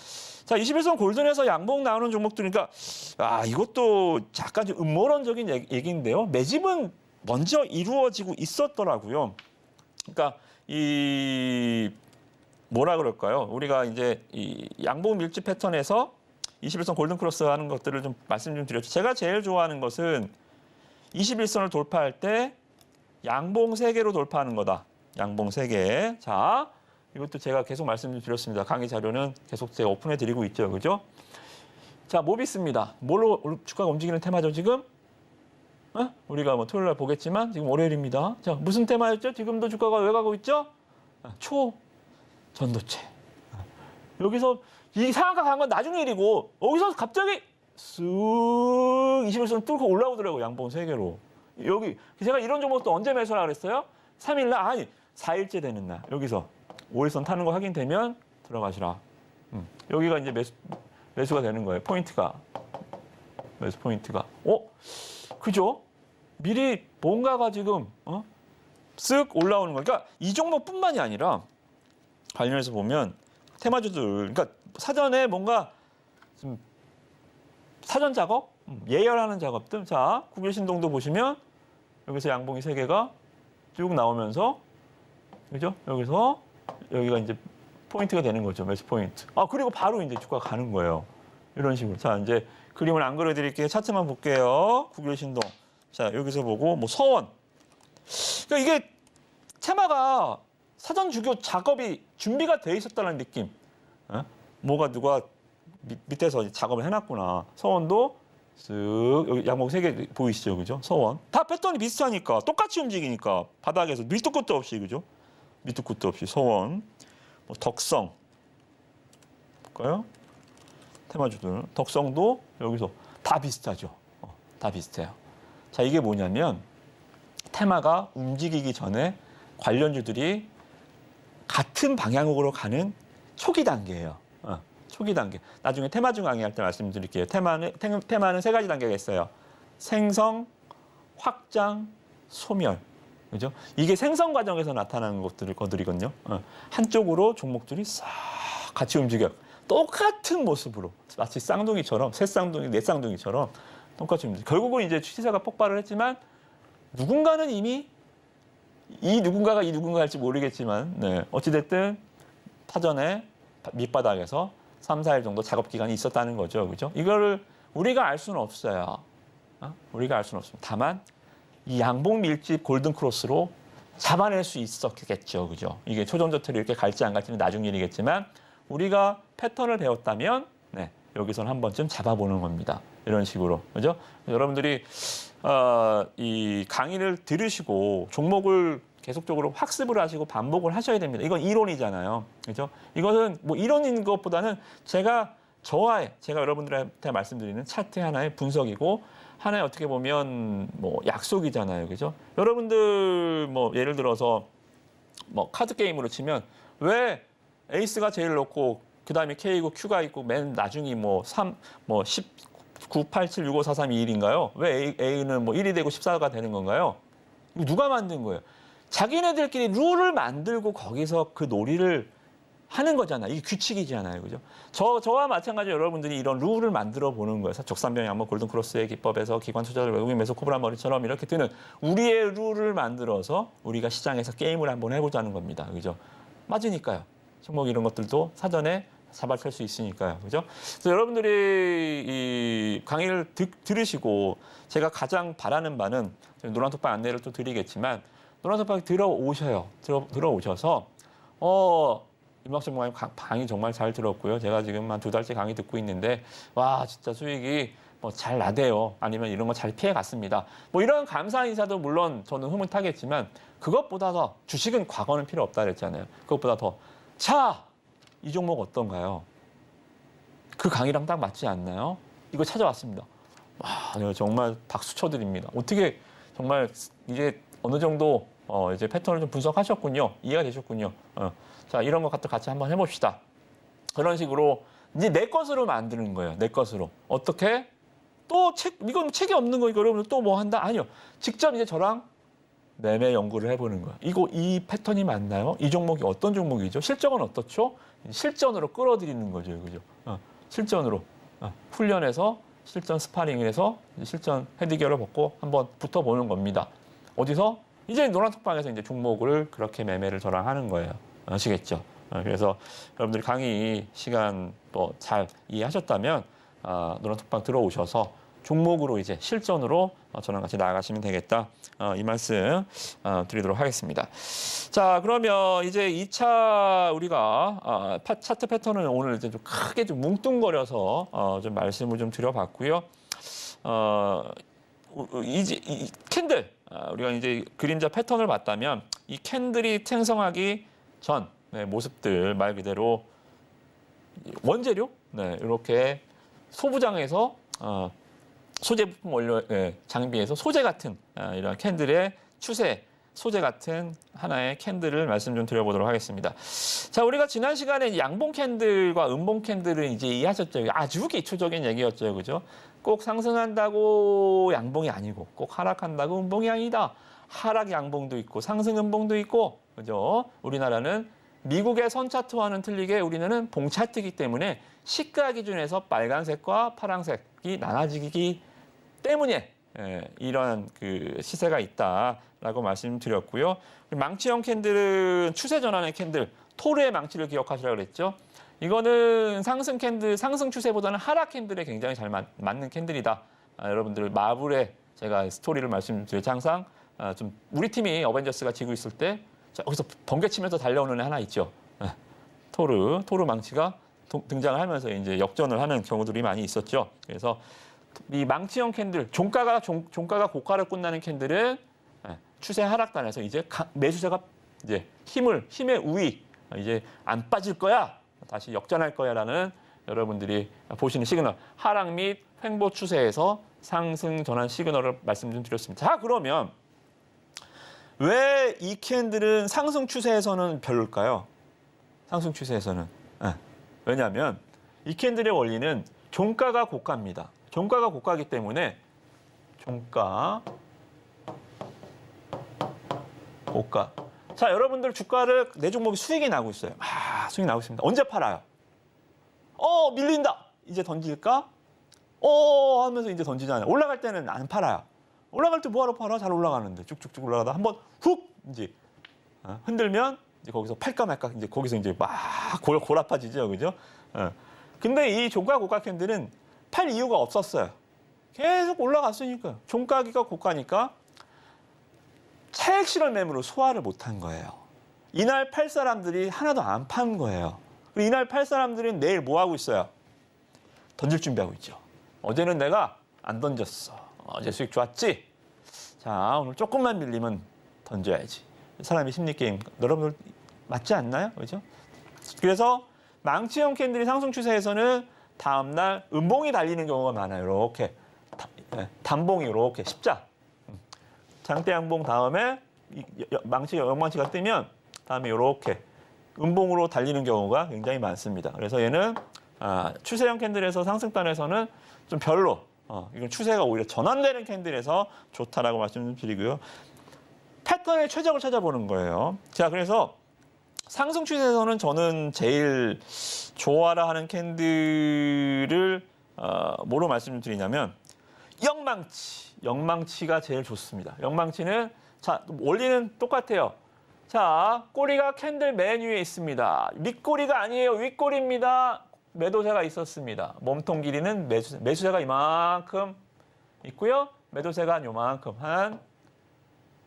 자 21선 골든에서 양봉 나오는 종목들이니까 이것도 약간 좀 음모론적인 얘기인데요. 매집은 먼저 이루어지고 있었더라고요. 그러니까 이 뭐라 그럴까요? 우리가 이제 이 양봉 밀집 패턴에서 21선 골든 크로스 하는 것들을 좀 말씀 좀 드렸죠. 제가 제일 좋아하는 것은 21선을 돌파할 때 양봉 3개로 돌파하는 거다. 양봉 3개. 자, 이것도 제가 계속 말씀 좀 드렸습니다. 강의 자료는 계속 제가 오픈해 드리고 있죠. 그죠? 자, 모비스입니다. 뭘로 주가가 움직이는 테마죠, 지금? 우리가 뭐 토요일 날 보겠지만 지금 월요일입니다. 자, 무슨 테마였죠? 지금도 주가가 왜 가고 있죠? 초전도체. 여기서 이 상한가 간 건 나중 일이고 여기서 갑자기 쓱 21선 뚫고 올라오더라고요. 양봉 3개로. 여기 제가 이런 종목도 언제 매수하라 그랬어요? 3일 날 아니 4일째 되는 날 여기서 5일선 타는 거 확인되면 들어가시라. 여기가 이제 매수가 되는 거예요. 포인트가. 매수 포인트가. 그죠? 미리 뭔가가 지금 쓱 올라오는 거예요. 그러니까 이 종목뿐만이 아니라 관련해서 보면 테마주들 그러니까 사전에 뭔가 좀 사전 작업, 예열하는 작업들. 자, 국일신동도 보시면 여기서 양봉이 3개가 쭉 나오면서 그죠? 여기서 여기가 이제 포인트가 되는 거죠. 매수 포인트. 그리고 바로 이제 주가 가는 거예요. 이런 식으로. 자, 이제 그림을 안 그려드릴게요. 차트만 볼게요. 국일신동. 자, 여기서 보고 뭐 서원. 그러니까 이게 테마가 사전 주교 작업이 준비가 돼 있었다는 느낌. 뭐가 누가 밑에서 작업을 해놨구나. 서원도 쓱 여기 양봉 3개 보이시죠, 그죠? 서원 다 패턴이 비슷하니까 똑같이 움직이니까 바닥에서 밑도 끝도 없이 그죠? 밑도 끝도 없이 서원, 뭐 덕성 볼까요? 테마주들 덕성도 여기서 다 비슷하죠. 다 비슷해요. 자, 이게 뭐냐면 테마가 움직이기 전에 관련주들이 같은 방향으로 가는 초기 단계예요. 초기 단계. 나중에 테마주 강의할 때 말씀드릴게요. 테마는 세 가지 단계가 있어요. 생성, 확장, 소멸. 그죠? 이게 생성 과정에서 나타나는 것들이거든요. 한쪽으로 종목들이 싹 같이 움직여. 똑같은 모습으로. 마치 쌍둥이처럼, 새 쌍둥이, 네 쌍둥이처럼 똑같이 움직여. 결국은 이제 시세가 폭발을 했지만 누군가는 이미 이 누군가가 이 누군가일지 모르겠지만 네. 어찌됐든 사전에 밑바닥에서 3, 4일 정도 작업 기간이 있었다는 거죠. 그죠? 이거를 우리가 알 수는 없어요. 우리가 알 수는 없습니다. 다만 이 양봉 밀집 골든 크로스로 잡아낼 수 있었겠죠. 그죠? 이게 초전저틀이 이렇게 갈지 안 갈지는 나중 일이겠지만 우리가 패턴을 배웠다면 네, 여기서는 한 번쯤 잡아보는 겁니다. 이런 식으로. 그죠? 여러분들이 이 강의를 들으시고 종목을 계속적으로 학습을 하시고 반복을 하셔야 됩니다. 이건 이론이잖아요. 그죠? 이것은 뭐 이론인 것보다는 제가 여러분들한테 말씀드리는 차트 하나의 분석이고 하나의 어떻게 보면 뭐 약속이잖아요. 그죠? 여러분들 뭐 예를 들어서 뭐 카드 게임으로 치면 왜 에이스가 제일 높고 그다음에 K고 Q가 있고 맨 나중이 뭐 9, 8, 7, 6, 5, 4, 3, 2, 1인가요? 왜 A는 뭐 1이 되고 14가 되는 건가요? 이거 누가 만든 거예요? 자기네들끼리 룰을 만들고 거기서 그 놀이를 하는 거잖아요. 이게 규칙이잖아요. 그죠? 저와 마찬가지로 여러분들이 이런 룰을 만들어 보는 거예요. 적산병 양목 골든 크로스의 기법에서 기관 투자를 외국인 매수 코브라 머리처럼 이렇게 뜨는 우리의 룰을 만들어서 우리가 시장에서 게임을 한번 해보자는 겁니다. 그죠? 맞으니까요. 종목 이런 것들도 사전에 잡아챌 수 있으니까요. 그죠? 그래서 여러분들이 이 강의를 들으시고 제가 가장 바라는 바는 노란톡방 안내를 또 드리겠지만 노란톡방에 들어오셔서 임학생 모임 강의 정말 잘 들었고요. 제가 지금 한 2달째 강의 듣고 있는데 와 진짜 수익이 뭐 잘 나대요. 아니면 이런 거 잘 피해 갔습니다. 뭐 이런 감사 인사도 물론 저는 흐뭇하겠지만 그것보다 더 주식은 과거는 필요 없다 그랬잖아요. 그것보다 더 자, 이 종목 어떤가요? 그 강의랑 딱 맞지 않나요? 이거 찾아왔습니다. 와, 정말 박수 쳐드립니다. 어떻게 정말 이제 어느 정도 이제 패턴을 좀 분석하셨군요. 이해가 되셨군요. 자, 이런 것 같이 한번 해봅시다. 그런 식으로 이제 내 것으로 만드는 거예요. 내 것으로. 어떻게? 이건 책이 없는 거, 이거 여러분들 또 뭐 한다? 아니요. 직접 이제 저랑 매매 연구를 해보는 거예요. 이 패턴이 맞나요? 이 종목이 어떤 종목이죠? 실적은 어떻죠? 실전으로 끌어들이는 거죠. 그죠? 실전으로. 훈련해서 실전 스파링을 해서 실전 헤드기어를 벗고 한번 붙어보는 겁니다. 어디서? 이제 노란톡방에서 이제 종목을 그렇게 매매를 저랑 하는 거예요. 아시겠죠? 그래서 여러분들이 강의 시간 뭐 잘 이해하셨다면 노란톡방 들어오셔서 종목으로 이제 실전으로 저랑 같이 나아가시면 되겠다. 이 말씀 드리도록 하겠습니다. 자, 그러면 이제 2차 우리가 차트 패턴을 오늘 이제 좀 크게 좀 뭉뚱거려서 좀 말씀을 좀 드려봤고요. 이 캔들 우리가 이제 그림자 패턴을 봤다면 이 캔들이 생성하기 전 모습들 말 그대로 원재료 이렇게 소부장에서 소재 부품 원료 장비에서 소재 같은 이런 캔들의 추세 소재 같은 하나의 캔들을 말씀 좀 드려보도록 하겠습니다. 자, 우리가 지난 시간에 양봉 캔들과 음봉 캔들을 이제 이해하셨죠? 아주 기초적인 얘기였죠, 그죠? 꼭 상승한다고 양봉이 아니고, 꼭 하락한다고 음봉이 아니다. 하락 양봉도 있고, 상승 음봉도 있고, 그죠? 우리나라는 미국의 선 차트와는 틀리게 우리는 봉 차트이기 때문에 시가 기준에서 빨간색과 파란색이 나눠지기 때문에 이런 그 시세가 있다라고 말씀드렸고요. 망치형 캔들은 추세 전환의 캔들, 토르의 망치를 기억하시라고 그랬죠. 이거는 상승 캔들, 상승 추세보다는 하락 캔들에 굉장히 잘 맞는 캔들이다. 여러분들 마블의 제가 스토리를 말씀드렸죠. 항상 좀 우리 팀이 어벤져스가 지고 있을 때 거기서 번개치면서 달려오는 애 하나 있죠. 토르 망치가 등장을 하면서 이제 역전을 하는 경우들이 많이 있었죠. 그래서 이 망치형 캔들, 종가가 고가를 끝나는 캔들은 추세 하락단에서 이제 매수세가 이제 힘의 우위, 이제 안 빠질 거야, 다시 역전할 거야라는 여러분들이 보시는 시그널, 하락 및 횡보 추세에서 상승 전환 시그널을 말씀 좀 드렸습니다. 자, 그러면 왜 이 캔들은 상승 추세에서는 별로일까요? 상승 추세에서는 예. 왜냐하면 이 캔들의 원리는 종가가 고가입니다. 종가가 고가이기 때문에 종가, 고가. 자, 여러분들 주가를 내 종목이 수익이 나고 있어요. 수익이 나고 있습니다. 언제 팔아요? 밀린다. 이제 던질까? 하면서 이제 던지잖아요. 올라갈 때는 안 팔아요. 올라갈 때 뭐하러 팔아? 잘 올라가는데 쭉쭉쭉 올라가다 한번 훅 이제 흔들면 이제 거기서 팔까 말까 이제 거기서 이제 막 골아파지죠, 그죠? 근데 이 종가 고가 캔들은 팔 이유가 없었어요. 계속 올라갔으니까요. 종가기가 고가니까 차익 실현 매물을 소화를 못한 거예요. 이날 팔 사람들이 하나도 안 판 거예요. 그리고 이날 팔 사람들은 내일 뭐 하고 있어요? 던질 준비하고 있죠. 어제는 내가 안 던졌어. 어제 수익 좋았지? 자, 오늘 조금만 밀리면 던져야지. 사람의 심리게임, 여러분들 맞지 않나요? 그죠? 그래서 망치형 캔들이 상승 추세에서는 다음날 음봉이 달리는 경우가 많아요. 이렇게 단봉이 이렇게 십자. 장대 양봉 다음에 영망치가 뜨면 다음에 이렇게 음봉으로 달리는 경우가 굉장히 많습니다. 그래서 얘는 추세형 캔들에서 상승단에서는 좀 별로 이건 추세가 오히려 전환되는 캔들에서 좋다라고 말씀드리고요. 패턴의 최적을 찾아보는 거예요. 자, 그래서 상승 추세에서는 저는 제일 좋아라 하는 캔들을 뭐로 말씀드리냐면 영망치가 제일 좋습니다. 영망치는 자, 원리는 똑같아요. 자, 꼬리가 캔들 맨 위에 있습니다. 밑꼬리가 아니에요. 윗꼬리입니다. 매도세가 있었습니다. 몸통 길이는 매수세가 이만큼 있고요. 매도세가 한 요만큼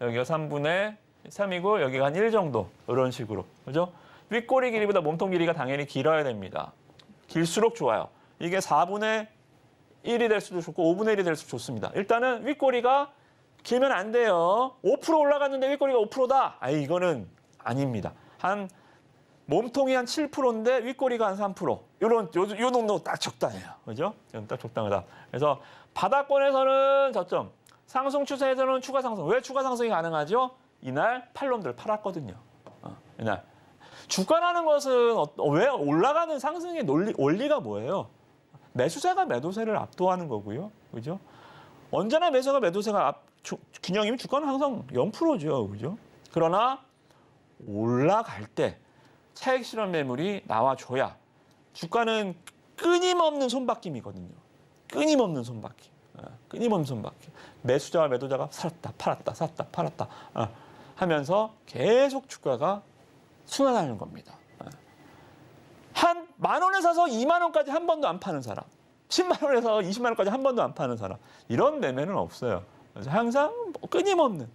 여기가 3분의 3이고 여기가 한 1 정도 이런 식으로. 그죠? 윗꼬리 길이보다 몸통 길이가 당연히 길어야 됩니다. 길수록 좋아요. 이게 4분의 1이 될 수도 좋고 5분의 1이 될 수도 좋습니다. 일단은 윗꼬리가 길면 안 돼요. 5% 올라갔는데 윗꼬리가 5%다. 이거는 아닙니다. 몸통이 한 7%인데 윗꼬리가 한 3%. 요 정도 딱 적당해요. 그죠? 이건 딱 적당하다. 그래서 바닥권에서는 저점, 상승 추세에서는 추가 상승. 왜 추가 상승이 가능하죠? 이날 팔놈들 팔았거든요. 이날. 주가라는 것은 왜 올라가는 상승의 원리가 뭐예요? 매수세가 매도세를 압도하는 거고요. 그죠? 언제나 매수가 매도세가 균형이면 주가는 항상 0%죠. 그죠? 그러나 올라갈 때 차익 실현 매물이 나와줘야 주가는 끊임없는 손바뀜이거든요. 끊임없는 손바뀜. 끊임없는 손바뀜. 매수자와 매도자가 살았다, 팔았다, 샀다, 팔았다 하면서 계속 주가가 순환하는 겁니다. 한 10,000원에 사서 20,000원까지 한 번도 안 파는 사람, 10만 원에서 20만 원까지 한 번도 안 파는 사람, 이런 매매는 없어요. 그래서 항상 끊임없는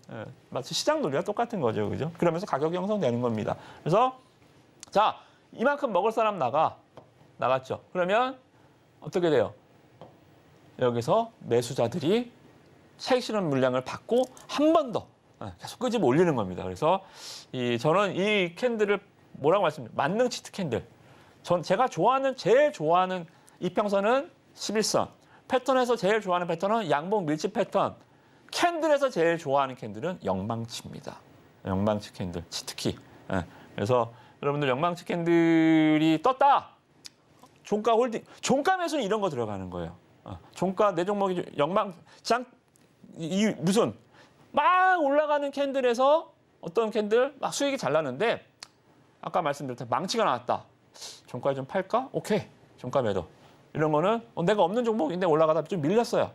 마치 시장 논리와 똑같은 거죠, 그죠? 그러면서 가격이 형성되는 겁니다. 그래서 자, 이만큼 먹을 사람 나갔죠. 그러면 어떻게 돼요? 여기서 매수자들이 차익 실현 물량을 받고 한 번 더 계속 끄집어 올리는 겁니다. 그래서 저는 이 캔들을 뭐라고 말씀드려요? 만능 치트 캔들. 제가 제일 좋아하는 이평선은 11선. 패턴에서 제일 좋아하는 패턴은 양봉 밀집 패턴. 캔들에서 제일 좋아하는 캔들은 영망치입니다. 영망치 캔들, 치트키. 그래서 여러분들 영망치 캔들이 떴다. 종가 홀딩, 종가 매수는 이런 거 들어가는 거예요. 종가 내 종목이 무슨 막 올라가는 캔들에서 어떤 캔들 막 수익이 잘 나는데 아까 말씀드렸던 망치가 나왔다. 종가에 좀 팔까? 오케이. 종가 매도. 이런 거는 내가 없는 종목인데 올라가다 좀 밀렸어요.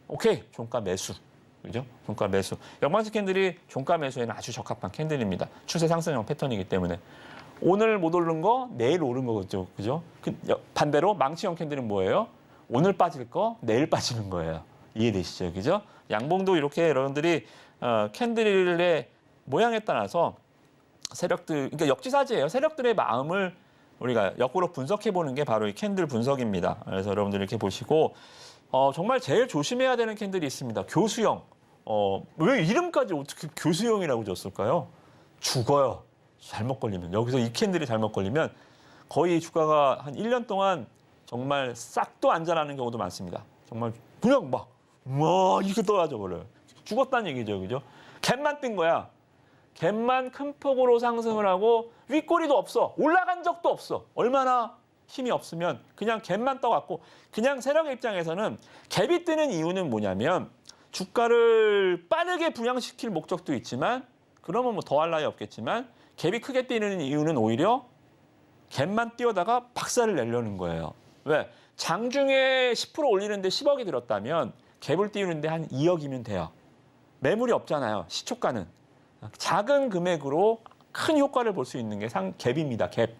오케이. 종가 매수. 그죠? 종가 매수. 영망치 캔들이 종가 매수에는 아주 적합한 캔들입니다. 추세 상승형 패턴이기 때문에. 오늘 못 오른 거 내일 오른 거죠. 그죠? 반대로 망치형 캔들은 뭐예요? 오늘 빠질 거 내일 빠지는 거예요. 이해되시죠? 그죠? 양봉도 이렇게 여러분들이 캔들의 모양에 따라서 그러니까 역지사지예요. 세력들의 마음을 우리가 역으로 분석해 보는 게 바로 이 캔들 분석입니다. 그래서 여러분들 이렇게 보시고 정말 제일 조심해야 되는 캔들이 있습니다. 교수형. 왜 이름까지 어떻게 교수형이라고 줬을까요? 죽어요. 잘못 걸리면. 여기서 이 캔들이 잘못 걸리면 거의 주가가 한 1년 동안 정말 싹도 안 자라는 경우도 많습니다. 정말 그냥 막 이렇게 떨어져 버려요. 죽었다는 얘기죠. 그죠? 갭만 뜬 거야. 갭만 큰 폭으로 상승을 하고 윗꼬리도 없어. 올라간 적도 없어. 얼마나 힘이 없으면 그냥 갭만 떠갖고 그냥 세력의 입장에서는 갭이 뜨는 이유는 뭐냐면 주가를 빠르게 부양시킬 목적도 있지만 그러면 뭐 더할 나위 없겠지만 갭이 크게 뛰는 이유는 오히려 갭만 띄워다가 박살을 내려는 거예요. 왜? 장중에 10% 올리는데 10억이 들었다면 갭을 띄우는데 한 2억이면 돼요. 매물이 없잖아요. 시초가는. 작은 금액으로 큰 효과를 볼 수 있는 게 갭입니다. 갭.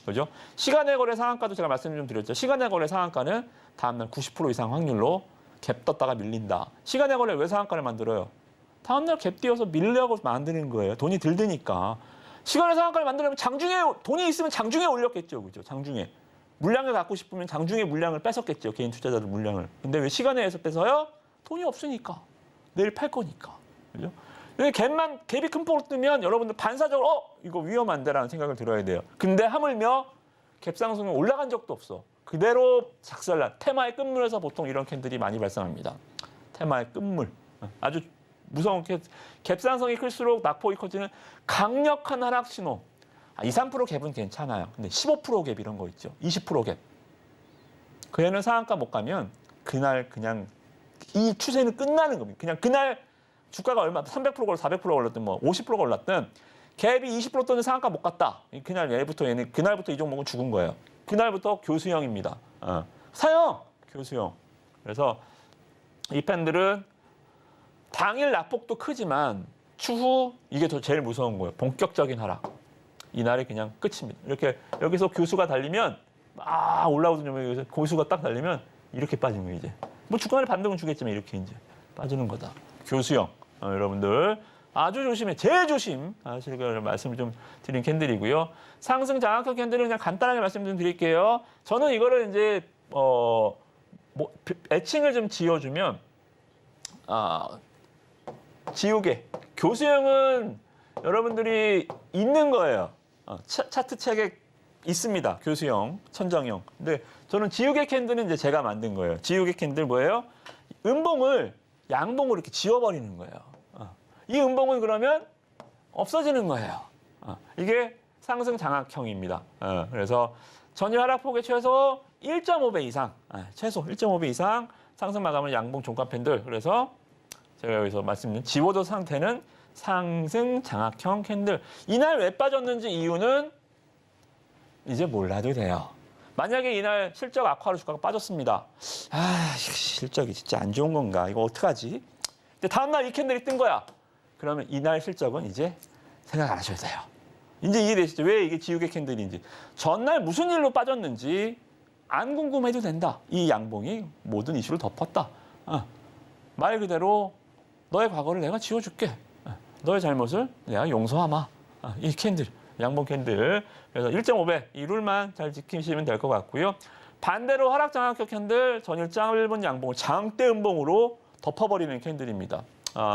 그죠? 시간의 거래 상한가도 제가 말씀 좀 드렸죠. 시간의 거래 상한가는 다음날 90% 이상 확률로 갭 떴다가 밀린다. 시간의 거래 왜 상한가를 만들어요? 다음날 갭 띄워서 밀려고 만드는 거예요. 돈이 들 드니까. 시간의 상한가를 만들려면 장중에 돈이 있으면 장중에 올렸겠죠. 그죠? 장중에. 물량을 갖고 싶으면 장중에 물량을 뺏었겠죠. 개인 투자자들 물량을. 근데 왜 시간에서 뺏어요? 돈이 없으니까. 내일 팔 거니까. 그죠? 갭이 큰 폭으로 뜨면 여러분들 반사적으로 이거 위험한데라는 생각을 들어야 돼요. 근데 하물며 갭 상승은 올라간 적도 없어. 그대로 작살난 테마의 끝물에서 보통 이런 캔들이 많이 발생합니다. 테마의 끝물. 아주 무서운 갭 상승이 클수록 낙폭이 커지는 강력한 하락 신호. 2, 3% 갭은 괜찮아요. 근데 15% 갭 이런 거 있죠. 20% 갭. 그 애는 상한가 못 가면 그날 그냥 이 추세는 끝나는 겁니다. 그냥 그날 주가가 얼마 300%가 올라 400%가 올랐든 뭐 50%가 올랐든 갭이 20% 또는 상한가 못 갔다. 그날 얘는 그날부터 이 종목은 죽은 거예요. 그날부터 교수형입니다. 사형 교수형. 그래서 이 팬들은 당일 낙폭도 크지만 추후 이게 더 제일 무서운 거예요. 본격적인 하락. 이날이 그냥 끝입니다. 이렇게 여기서 교수가 달리면 올라오던 종목에서 고수가 딱 달리면 이렇게 빠지는 거예요. 이제 뭐 주간에 반등은 주겠지만 이렇게 이제 빠지는 거다. 교수형. 여러분들 아주 조심해. 제일 조심. 제가 말씀을 좀 드린 캔들이고요. 상승 장악형 캔들은 그냥 간단하게 말씀 좀 드릴게요. 저는 이거를 이제 애칭을 좀 지어주면 지우개. 교수형은 여러분들이 있는 거예요. 차트 책에 있습니다. 교수형, 천정형. 근데 저는 지우개 캔들은 이제 제가 만든 거예요. 지우개 캔들 뭐예요? 음봉을 양봉으로 이렇게 지워버리는 거예요. 이 음봉은 그러면 없어지는 거예요. 이게 상승 장악형입니다. 그래서 전일 하락폭의 최소 1.5배 이상, 최소 1.5배 이상 상승 마감을 양봉 종가 팬들. 그래서 제가 여기서 말씀드린 지워도 상태는 상승 장악형 캔들. 이날 왜 빠졌는지 이유는 이제 몰라도 돼요. 만약에 이날 실적 악화로 주가가 빠졌습니다. 실적이 진짜 안 좋은 건가? 이거 어떡하지? 근데 다음날 이 캔들이 뜬 거야. 그러면 이날 실적은 이제 생각 안 하셔도 돼요. 이제 이해되시죠? 왜 이게 지우개 캔들인지. 전날 무슨 일로 빠졌는지 안 궁금해도 된다. 이 양봉이 모든 이슈를 덮었다. 말 그대로 너의 과거를 내가 지워줄게. 너의 잘못을 내가 용서하마. 이 캔들, 양봉 캔들. 그래서 1.5배 이 룰만 잘 지키시면 될 것 같고요. 반대로 하락 장악형 캔들 전일 짧은 양봉을 장대 음봉으로 덮어버리는 캔들입니다.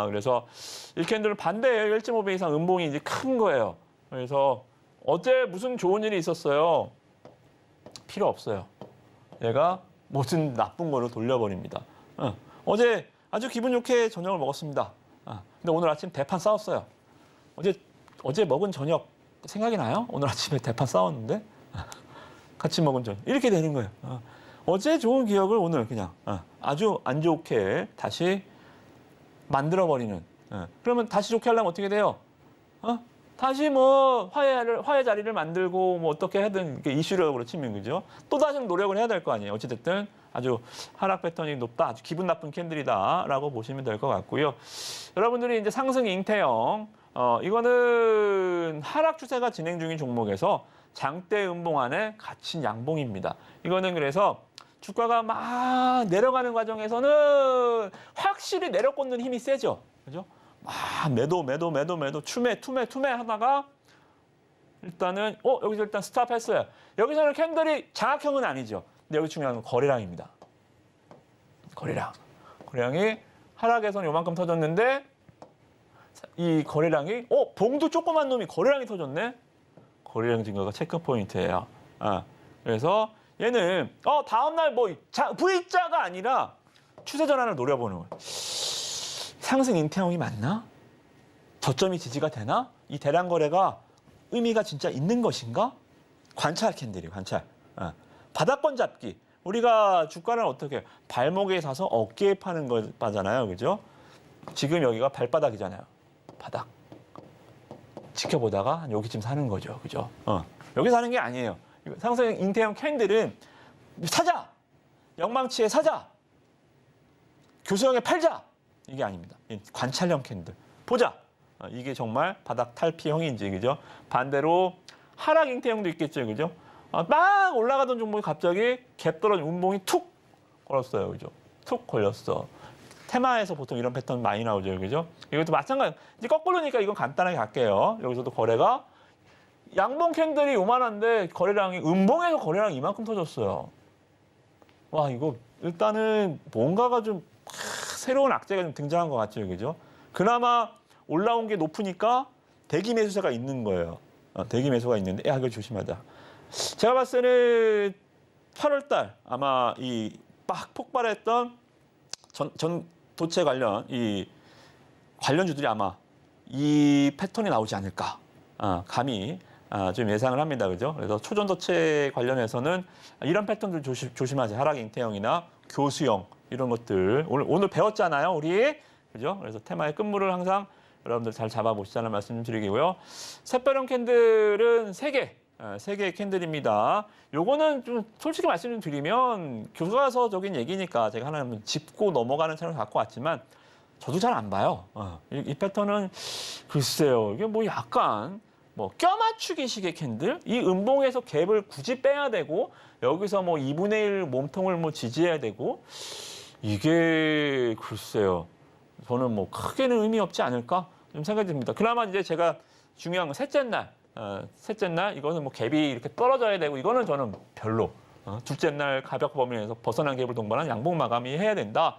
그래서 이 캔들은 반대예요. 1.5배 이상 음봉이 이제 큰 거예요. 그래서 어제 무슨 좋은 일이 있었어요? 필요 없어요. 얘가 모든 나쁜 거로 돌려버립니다. 어제 아주 기분 좋게 저녁을 먹었습니다. 근데 오늘 아침 대판 싸웠어요. 어제 먹은 저녁 생각이 나요? 오늘 아침에 대판 싸웠는데 같이 먹은 저녁 이렇게 되는 거예요. 어제 좋은 기억을 오늘 그냥 아주 안 좋게 다시 만들어버리는. 그러면 다시 좋게 하려면 어떻게 돼요? 다시 뭐 화해 자리를 만들고 뭐 어떻게 하든 이슈력으로 치면 그죠? 또 다시 노력을 해야 될 거 아니에요. 어찌됐든 아주 하락 패턴이 높다, 아주 기분 나쁜 캔들이다라고 보시면 될 것 같고요. 여러분들이 이제 상승 잉태형 이거는 하락 추세가 진행 중인 종목에서 장대 음봉 안에 갇힌 양봉입니다. 이거는 그래서 주가가 막 내려가는 과정에서는 확실히 내려꽂는 힘이 세죠. 그죠? 막 매도 투매 하다가 일단은 여기서 일단 스탑했어요. 여기서는 캔들이 장악형은 아니죠. 근데 여기 중요한 건 거래량입니다. 거래량이 하락에서는 요만큼 터졌는데 이 거래량이 봉도 조그만 놈이 거래량이 터졌네. 거래량 증가가 체크 포인트예요. 그래서 얘는 다음날 뭐 V자가 아니라 추세 전환을 노려보는 거예요. 상승 잉태형이 맞나? 저점이 지지가 되나? 이 대량 거래가 의미가 진짜 있는 것인가? 관찰 캔들이에요, 관찰. 바닥권 잡기. 우리가 주가를 어떻게 해요? 발목에 사서 어깨에 파는 거잖아요, 그죠? 지금 여기가 발바닥이잖아요. 바닥. 지켜보다가 한 여기쯤 사는 거죠, 그죠? 여기 사는 게 아니에요. 상승 잉태형 캔들은 사자! 영망치에 사자! 교수형에 팔자! 이게 아닙니다. 관찰형 캔들. 보자! 이게 정말 바닥 탈피형인지, 그죠? 반대로 하락 잉태형도 있겠죠, 그죠? 막 올라가던 종목이 갑자기 갭 떨어진 운봉이 툭 걸었어요, 그죠? 툭 걸렸어. 테마에서 보통 이런 패턴 많이 나오죠, 그죠? 이것도 마찬가지. 이제 거꾸로니까 이건 간단하게 갈게요. 여기서도 거래가 양봉 캔들이 요만한데 거래량이 음봉에서 거래량이 이만큼 터졌어요. 와, 이거 일단은 뭔가가 좀 새로운 악재가 좀 등장한 것 같죠, 그죠? 그나마 올라온 게 높으니까 대기 매수세가 있는 거예요. 대기 매수가 있는데, 야, 이거 조심하자. 제가 봤을 때는 8월 달 아마 이 빡 폭발했던 전도체 관련 이 관련주들이 아마 이 패턴이 나오지 않을까. 감히 좀 예상을 합니다. 그죠? 그래서 초전도체 관련해서는 이런 패턴들 조심하세요. 하락 잉태형이나 교수형 이런 것들 오늘 배웠잖아요, 우리. 그죠? 그래서 테마의 끝물을 항상 여러분들 잘 잡아보시자는 말씀 좀 드리고요. 샛별형 캔들은 3개 캔들입니다. 요거는 좀 솔직히 말씀 좀 드리면 교과서적인 얘기니까 제가 하나 짚고 넘어가는 차를 갖고 왔지만 저도 잘 안 봐요. 이 패턴은 글쎄요. 이게 뭐 약간 뭐 껴맞추기식의 캔들? 이 음봉에서 갭을 굳이 빼야 되고 여기서 뭐 2분의 1 몸통을 뭐 지지해야 되고 이게 글쎄요. 저는 뭐 크게는 의미 없지 않을까 좀 생각이 듭니다. 그나마 이제 제가 중요한 건 셋째 날 이거는 뭐 갭이 이렇게 떨어져야 되고 이거는 저는 별로. 둘째 날 가격 범위에서 벗어난 갭을 동반한 양봉 마감이 해야 된다.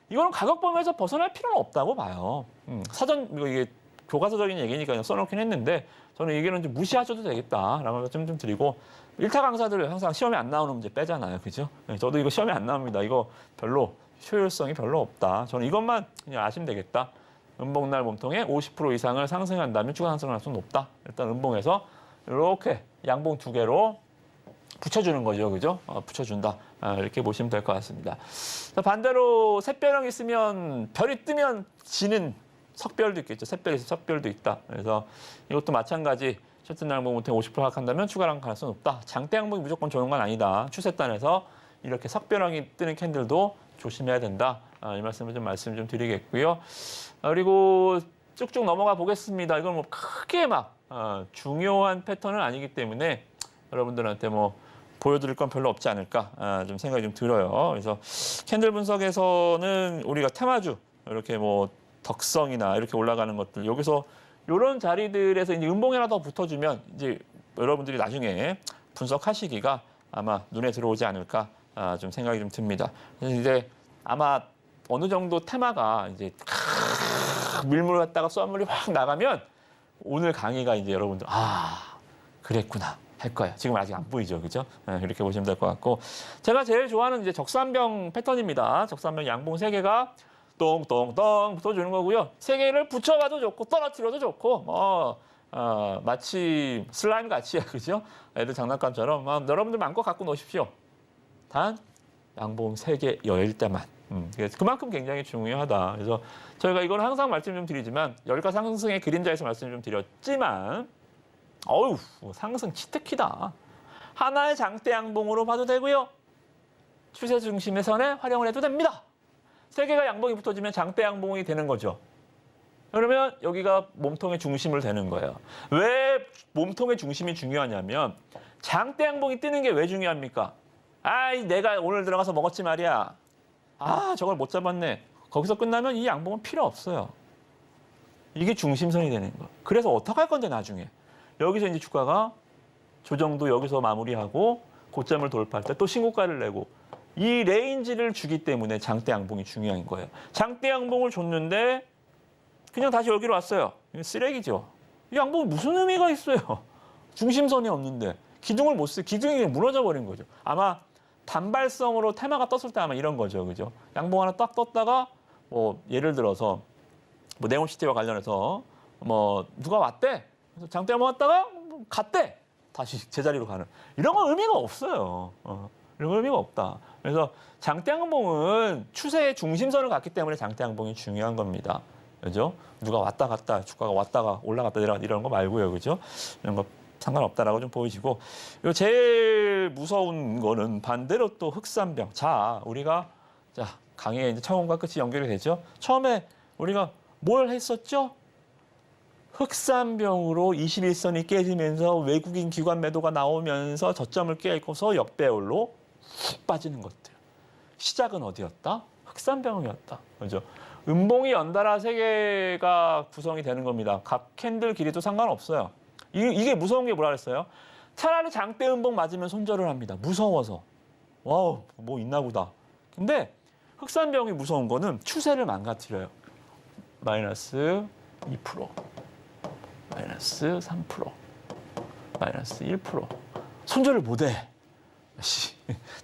이거는 가격 범위에서 벗어날 필요는 없다고 봐요. 사전 이게 교과서적인 얘기니까 그냥 써놓긴 했는데 저는 이게는 좀 무시하셔도 되겠다라는 말씀 좀 드리고 일타 강사들 항상 시험에 안 나오는 문제 빼잖아요, 그죠? 저도 이거 시험에 안 나옵니다. 이거 별로 효율성이 별로 없다. 저는 이것만 그냥 아시면 되겠다. 음봉날 몸통에 50% 이상을 상승한다면 추가 상승을 할 수는 높다. 일단 음봉에서 이렇게 양봉 2개로 붙여주는 거죠, 그죠? 붙여준다. 이렇게 보시면 될 것 같습니다. 반대로 샛별형 있으면 별이 뜨면 지는 석별도 있겠죠. 샛별이 있으면 석별도 있다. 그래서 이것도 마찬가지. 실전 양봉 못해 50% 하락한다면 추가랑 가능성은 없다. 장대 양봉이 무조건 좋은 건 아니다. 추세단에서 이렇게 석별형이 뜨는 캔들도 조심해야 된다. 이 말씀을 좀 드리겠고요. 그리고 쭉쭉 넘어가 보겠습니다. 이건 뭐 크게 막 중요한 패턴은 아니기 때문에 여러분들한테 뭐 보여드릴 건 별로 없지 않을까 좀 생각이 좀 들어요. 그래서 캔들 분석에서는 우리가 테마주 이렇게 뭐 덕성이나 이렇게 올라가는 것들 여기서 이런 자리들에서 이제 음봉이 하나 더 붙어주면 이제 여러분들이 나중에 분석하시기가 아마 눈에 들어오지 않을까 좀 생각이 좀 듭니다. 그래서 이제 아마 어느 정도 테마가 이제 밀물 갖다가 쏘물이 확 나가면 오늘 강의가 이제 여러분들 그랬구나 할 거예요. 지금 아직 안 보이죠, 그죠? 이렇게 보시면 될 것 같고 제가 제일 좋아하는 이제 적산병 패턴입니다. 적산병 양봉 3개가 똥똥똥 붙어주는 거고요. 3개를 붙여봐도 좋고 떨어뜨려도 좋고 마치 슬라임 같이야, 그죠? 애들 장난감처럼 여러분들 마음껏 갖고 노십시오. 단 양봉 3개 여일 때만. 그만큼 굉장히 중요하다. 그래서 저희가 이건 항상 말씀 좀 드리지만 열가 상승의 그림자에서 말씀 좀 드렸지만 상승 치트키다. 하나의 장대 양봉으로 봐도 되고요. 추세 중심의 선에 활용을 해도 됩니다. 3개가 양봉이 붙어지면 장대 양봉이 되는 거죠. 그러면 여기가 몸통의 중심을 되는 거예요. 왜 몸통의 중심이 중요하냐면 장대 양봉이 뜨는 게 왜 중요합니까? 내가 오늘 들어가서 먹었지 말이야. 저걸 못 잡았네. 거기서 끝나면 이 양봉은 필요 없어요. 이게 중심선이 되는 거. 그래서 어떻게 할 건데 나중에. 여기서 이제 주가가 조정도 여기서 마무리하고 고점을 돌파할 때 또 신고가를 내고 이 레인지를 주기 때문에 장대 양봉이 중요한 거예요. 장대 양봉을 줬는데 그냥 다시 여기로 왔어요. 이거 쓰레기죠. 이 양봉이 무슨 의미가 있어요. 중심선이 없는데 기둥을 못 쓰. 기둥이 무너져 버린 거죠. 아마 단발성으로 테마가 떴을 때 아마 이런 거죠, 그죠? 양봉 하나 딱 떴다가 뭐 예를 들어서 뭐 네온시티와 관련해서 뭐 누가 왔대. 그래서 장대 한번 왔다가 갔대. 다시 제자리로 가는. 이런 건 의미가 없어요. 이런 건 의미가 없다. 그래서 장대항봉은 추세의 중심선을 갔기 때문에 장대항봉이 중요한 겁니다. 그죠? 누가 왔다 갔다, 주가가 왔다가 올라갔다 내려갔다 이런 거 말고요. 그죠? 이런 거 상관없다라고 좀 보이시고. 그리고 제일 무서운 거는 반대로 또 흑산병. 자, 우리가 강의의 이제 처음과 끝이 연결이 되죠. 처음에 우리가 뭘 했었죠? 흑산병으로 21선이 깨지면서 외국인 기관 매도가 나오면서 저점을 깨고서 역배열로 훅 빠지는 것들. 시작은 어디였다? 흑산병이었다. 그죠? 음봉이 연달아 3개가 구성이 되는 겁니다. 각 캔들 길이도 상관없어요. 이게 무서운 게 뭐라 그랬어요? 차라리 장대 음봉 맞으면 손절을 합니다. 무서워서. 와우, 뭐 있나 보다. 근데 흑산병이 무서운 거는 추세를 망가뜨려요. 마이너스 2%, 마이너스 3%, 마이너스 1%. 손절을 못해.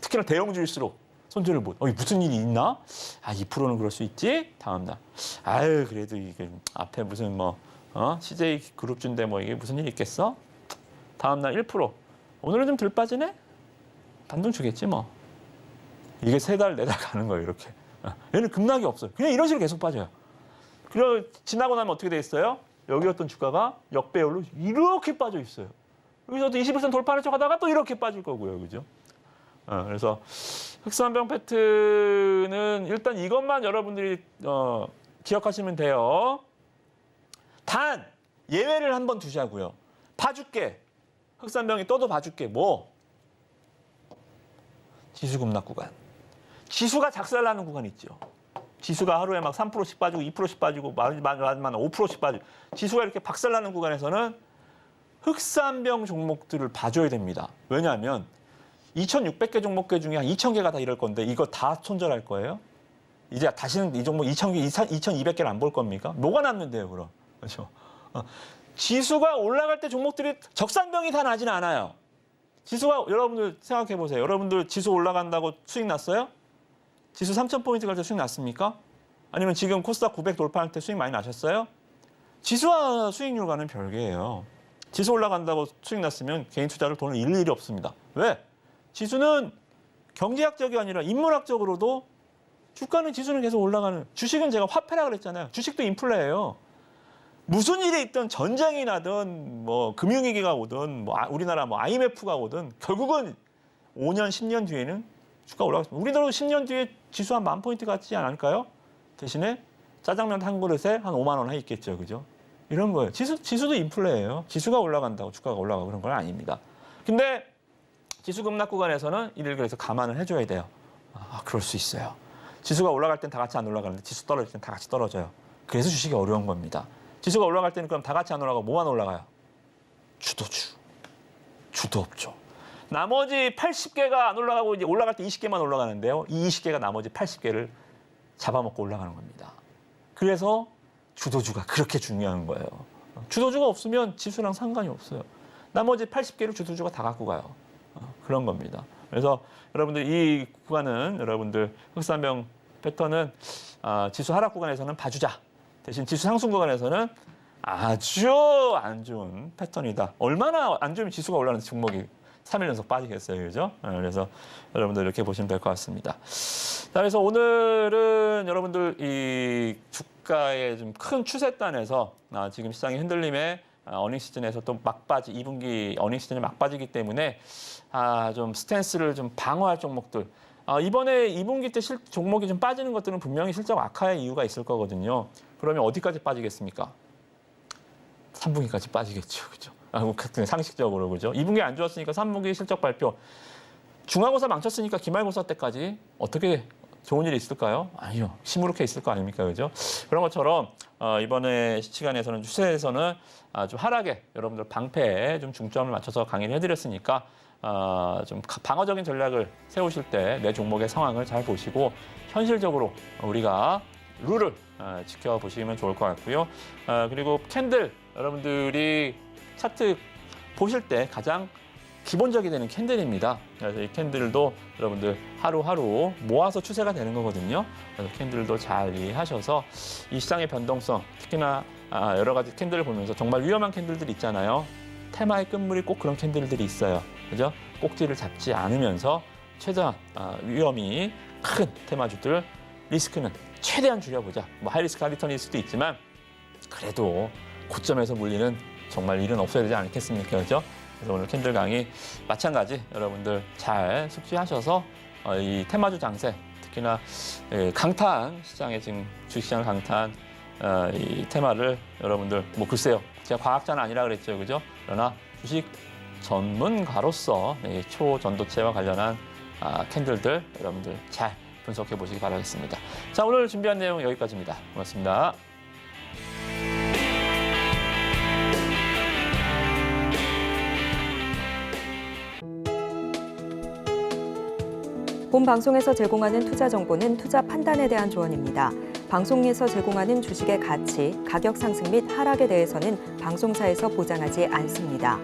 특히나 대형주일수록 손절을 못. 무슨 일이 있나? 2%는 그럴 수 있지. 다음 날. 아유, 그래도 이게 앞에 무슨 CJ 그룹주인데 이게 무슨 일이 있겠어? 다음 날 1%. 오늘은 좀 덜 빠지네? 반등 주겠지 뭐. 이게 3달, 4달 가는 거예요, 이렇게. 얘는 급락이 없어요. 그냥 이런 식으로 계속 빠져요. 그리고 지나고 나면 어떻게 돼 있어요? 여기였던 주가가 역배열로 이렇게 빠져 있어요. 여기서 또 21선 돌파하는 척 하다가 또 이렇게 빠질 거고요, 그죠? 그래서 흑산병 패턴은 일단 이것만 여러분들이 기억하시면 돼요. 단 예외를 한번 두자고요. 봐줄게. 흑산병이 떠도 봐줄게. 뭐? 지수 급락 구간. 지수가 작살나는 구간 있죠. 지수가 하루에 막 3%씩 빠지고 2%씩 빠지고 마지막에 5%씩 빠지고 지수가 이렇게 박살나는 구간에서는 흑산병 종목들을 봐줘야 됩니다. 왜냐하면 2,600개 종목계 중에 한 2,000개가 다 이럴 건데 이거 다 손절할 거예요? 이제 다시는 이 종목 2,200개를 안 볼 겁니까? 뭐가 남는데요, 그럼? 그렇죠? 지수가 올라갈 때 종목들이 적산병이 다 나진 않아요. 지수가 여러분들 생각해 보세요. 여러분들 지수 올라간다고 수익 났어요? 지수 3,000포인트 갈 때 수익 났습니까? 아니면 지금 코스닥 900 돌파할 때 수익 많이 나셨어요? 지수와 수익률과는 별개예요. 지수 올라간다고 수익 났으면 개인 투자를 돈을 잃을 일이 없습니다. 왜? 지수는 경제학적이 아니라 인문학적으로도 주가는 지수는 계속 올라가는, 주식은 제가 화폐라 그랬잖아요. 주식도 인플레예요. 무슨 일이 있든 전쟁이 나든 금융위기가 오든 우리나라 IMF가 오든 결국은 5년, 10년 뒤에는 주가 올라가겠습니다. 우리나라도 10년 뒤에 지수 한 10,000포인트 같지 않을까요? 대신에 짜장면 한 그릇에 한 5만 원 하 있겠죠. 그죠? 이런 거예요. 지수도 인플레예요. 지수가 올라간다고 주가가 올라가고 그런 건 아닙니다. 근데 지수 급락 구간에서는 이를 그래서 감안을 해줘야 돼요. 그럴 수 있어요. 지수가 올라갈 땐 다 같이 안 올라가는데 지수 떨어질 땐 다 같이 떨어져요. 그래서 주식이 어려운 겁니다. 지수가 올라갈 때는 그럼 다 같이 안 올라가고 뭐만 올라가요? 주도 없죠. 나머지 80개가 안 올라가고 이제 올라갈 때 20개만 올라가는데요. 이 20개가 나머지 80개를 잡아먹고 올라가는 겁니다. 그래서 주도주가 그렇게 중요한 거예요. 주도주가 없으면 지수랑 상관이 없어요. 나머지 80개를 주도주가 다 갖고 가요. 그런 겁니다. 그래서 여러분들 이 구간은 여러분들 흑산병 패턴은 지수 하락 구간에서는 봐주자. 대신 지수 상승 구간에서는 아주 안 좋은 패턴이다. 얼마나 안 좋으면 지수가 올라가는 종목이 3일 연속 빠지겠어요. 그죠? 그래서 여러분들 이렇게 보시면 될 것 같습니다. 자, 그래서 오늘은 여러분들 이 주가의 좀 큰 추세단에서 지금 시장의 흔들림에 어닝 시즌에서 또 막빠지 2분기 어닝 시즌에 막빠지기 때문에 좀 스탠스를 좀 방어할 종목들. 이번에 2분기 때 종목이 좀 빠지는 것들은 분명히 실적 악화의 이유가 있을 거거든요. 그러면 어디까지 빠지겠습니까? 3분기까지 빠지겠죠. 그죠? 상식적으로. 그죠? 2분기 안 좋았으니까 3분기 실적 발표. 중간고사 망쳤으니까 기말고사 때까지 어떻게 좋은 일이 있을까요? 아니요. 시무룩해 있을 거 아닙니까? 그죠? 그런 것처럼 이번에 시간에서는 추세에서는 좀 하락에 여러분들 방패에 좀 중점을 맞춰서 강의를 해드렸으니까 좀 방어적인 전략을 세우실 때 내 종목의 상황을 잘 보시고 현실적으로 우리가 룰을 지켜보시면 좋을 것 같고요. 그리고 캔들 여러분들이 차트 보실 때 가장 기본적이 되는 캔들입니다. 그래서 이 캔들도 여러분들 하루하루 모아서 추세가 되는 거거든요. 그래서 캔들도 잘 이해하셔서 이 시장의 변동성, 특히나 여러 가지 캔들을 보면서 정말 위험한 캔들들이 있잖아요. 테마의 끝물이 꼭 그런 캔들들이 있어요. 그죠? 꼭지를 잡지 않으면서 최대한 위험이 큰 테마주들 리스크는 최대한 줄여보자. 뭐 하이리스크 하이리턴일 수도 있지만 그래도 고점에서 물리는 정말 일은 없어야 되지 않겠습니까? 그죠? 그래서 오늘 캔들 강의 마찬가지 여러분들 잘 숙지하셔서 이 테마주 장세, 특히나 강탄 시장에 지금 주식시장을 강탄 이 테마를 여러분들 뭐 글쎄요, 제가 과학자는 아니라 그랬죠, 그죠? 그러나 주식 전문가로서 초전도체와 관련한 캔들들 여러분들 잘 분석해 보시기 바라겠습니다. 자, 오늘 준비한 내용 여기까지입니다. 고맙습니다. 본 방송에서 제공하는 투자 정보는 투자 판단에 대한 조언입니다. 방송에서 제공하는 주식의 가치, 가격 상승 및 하락에 대해서는 방송사에서 보장하지 않습니다.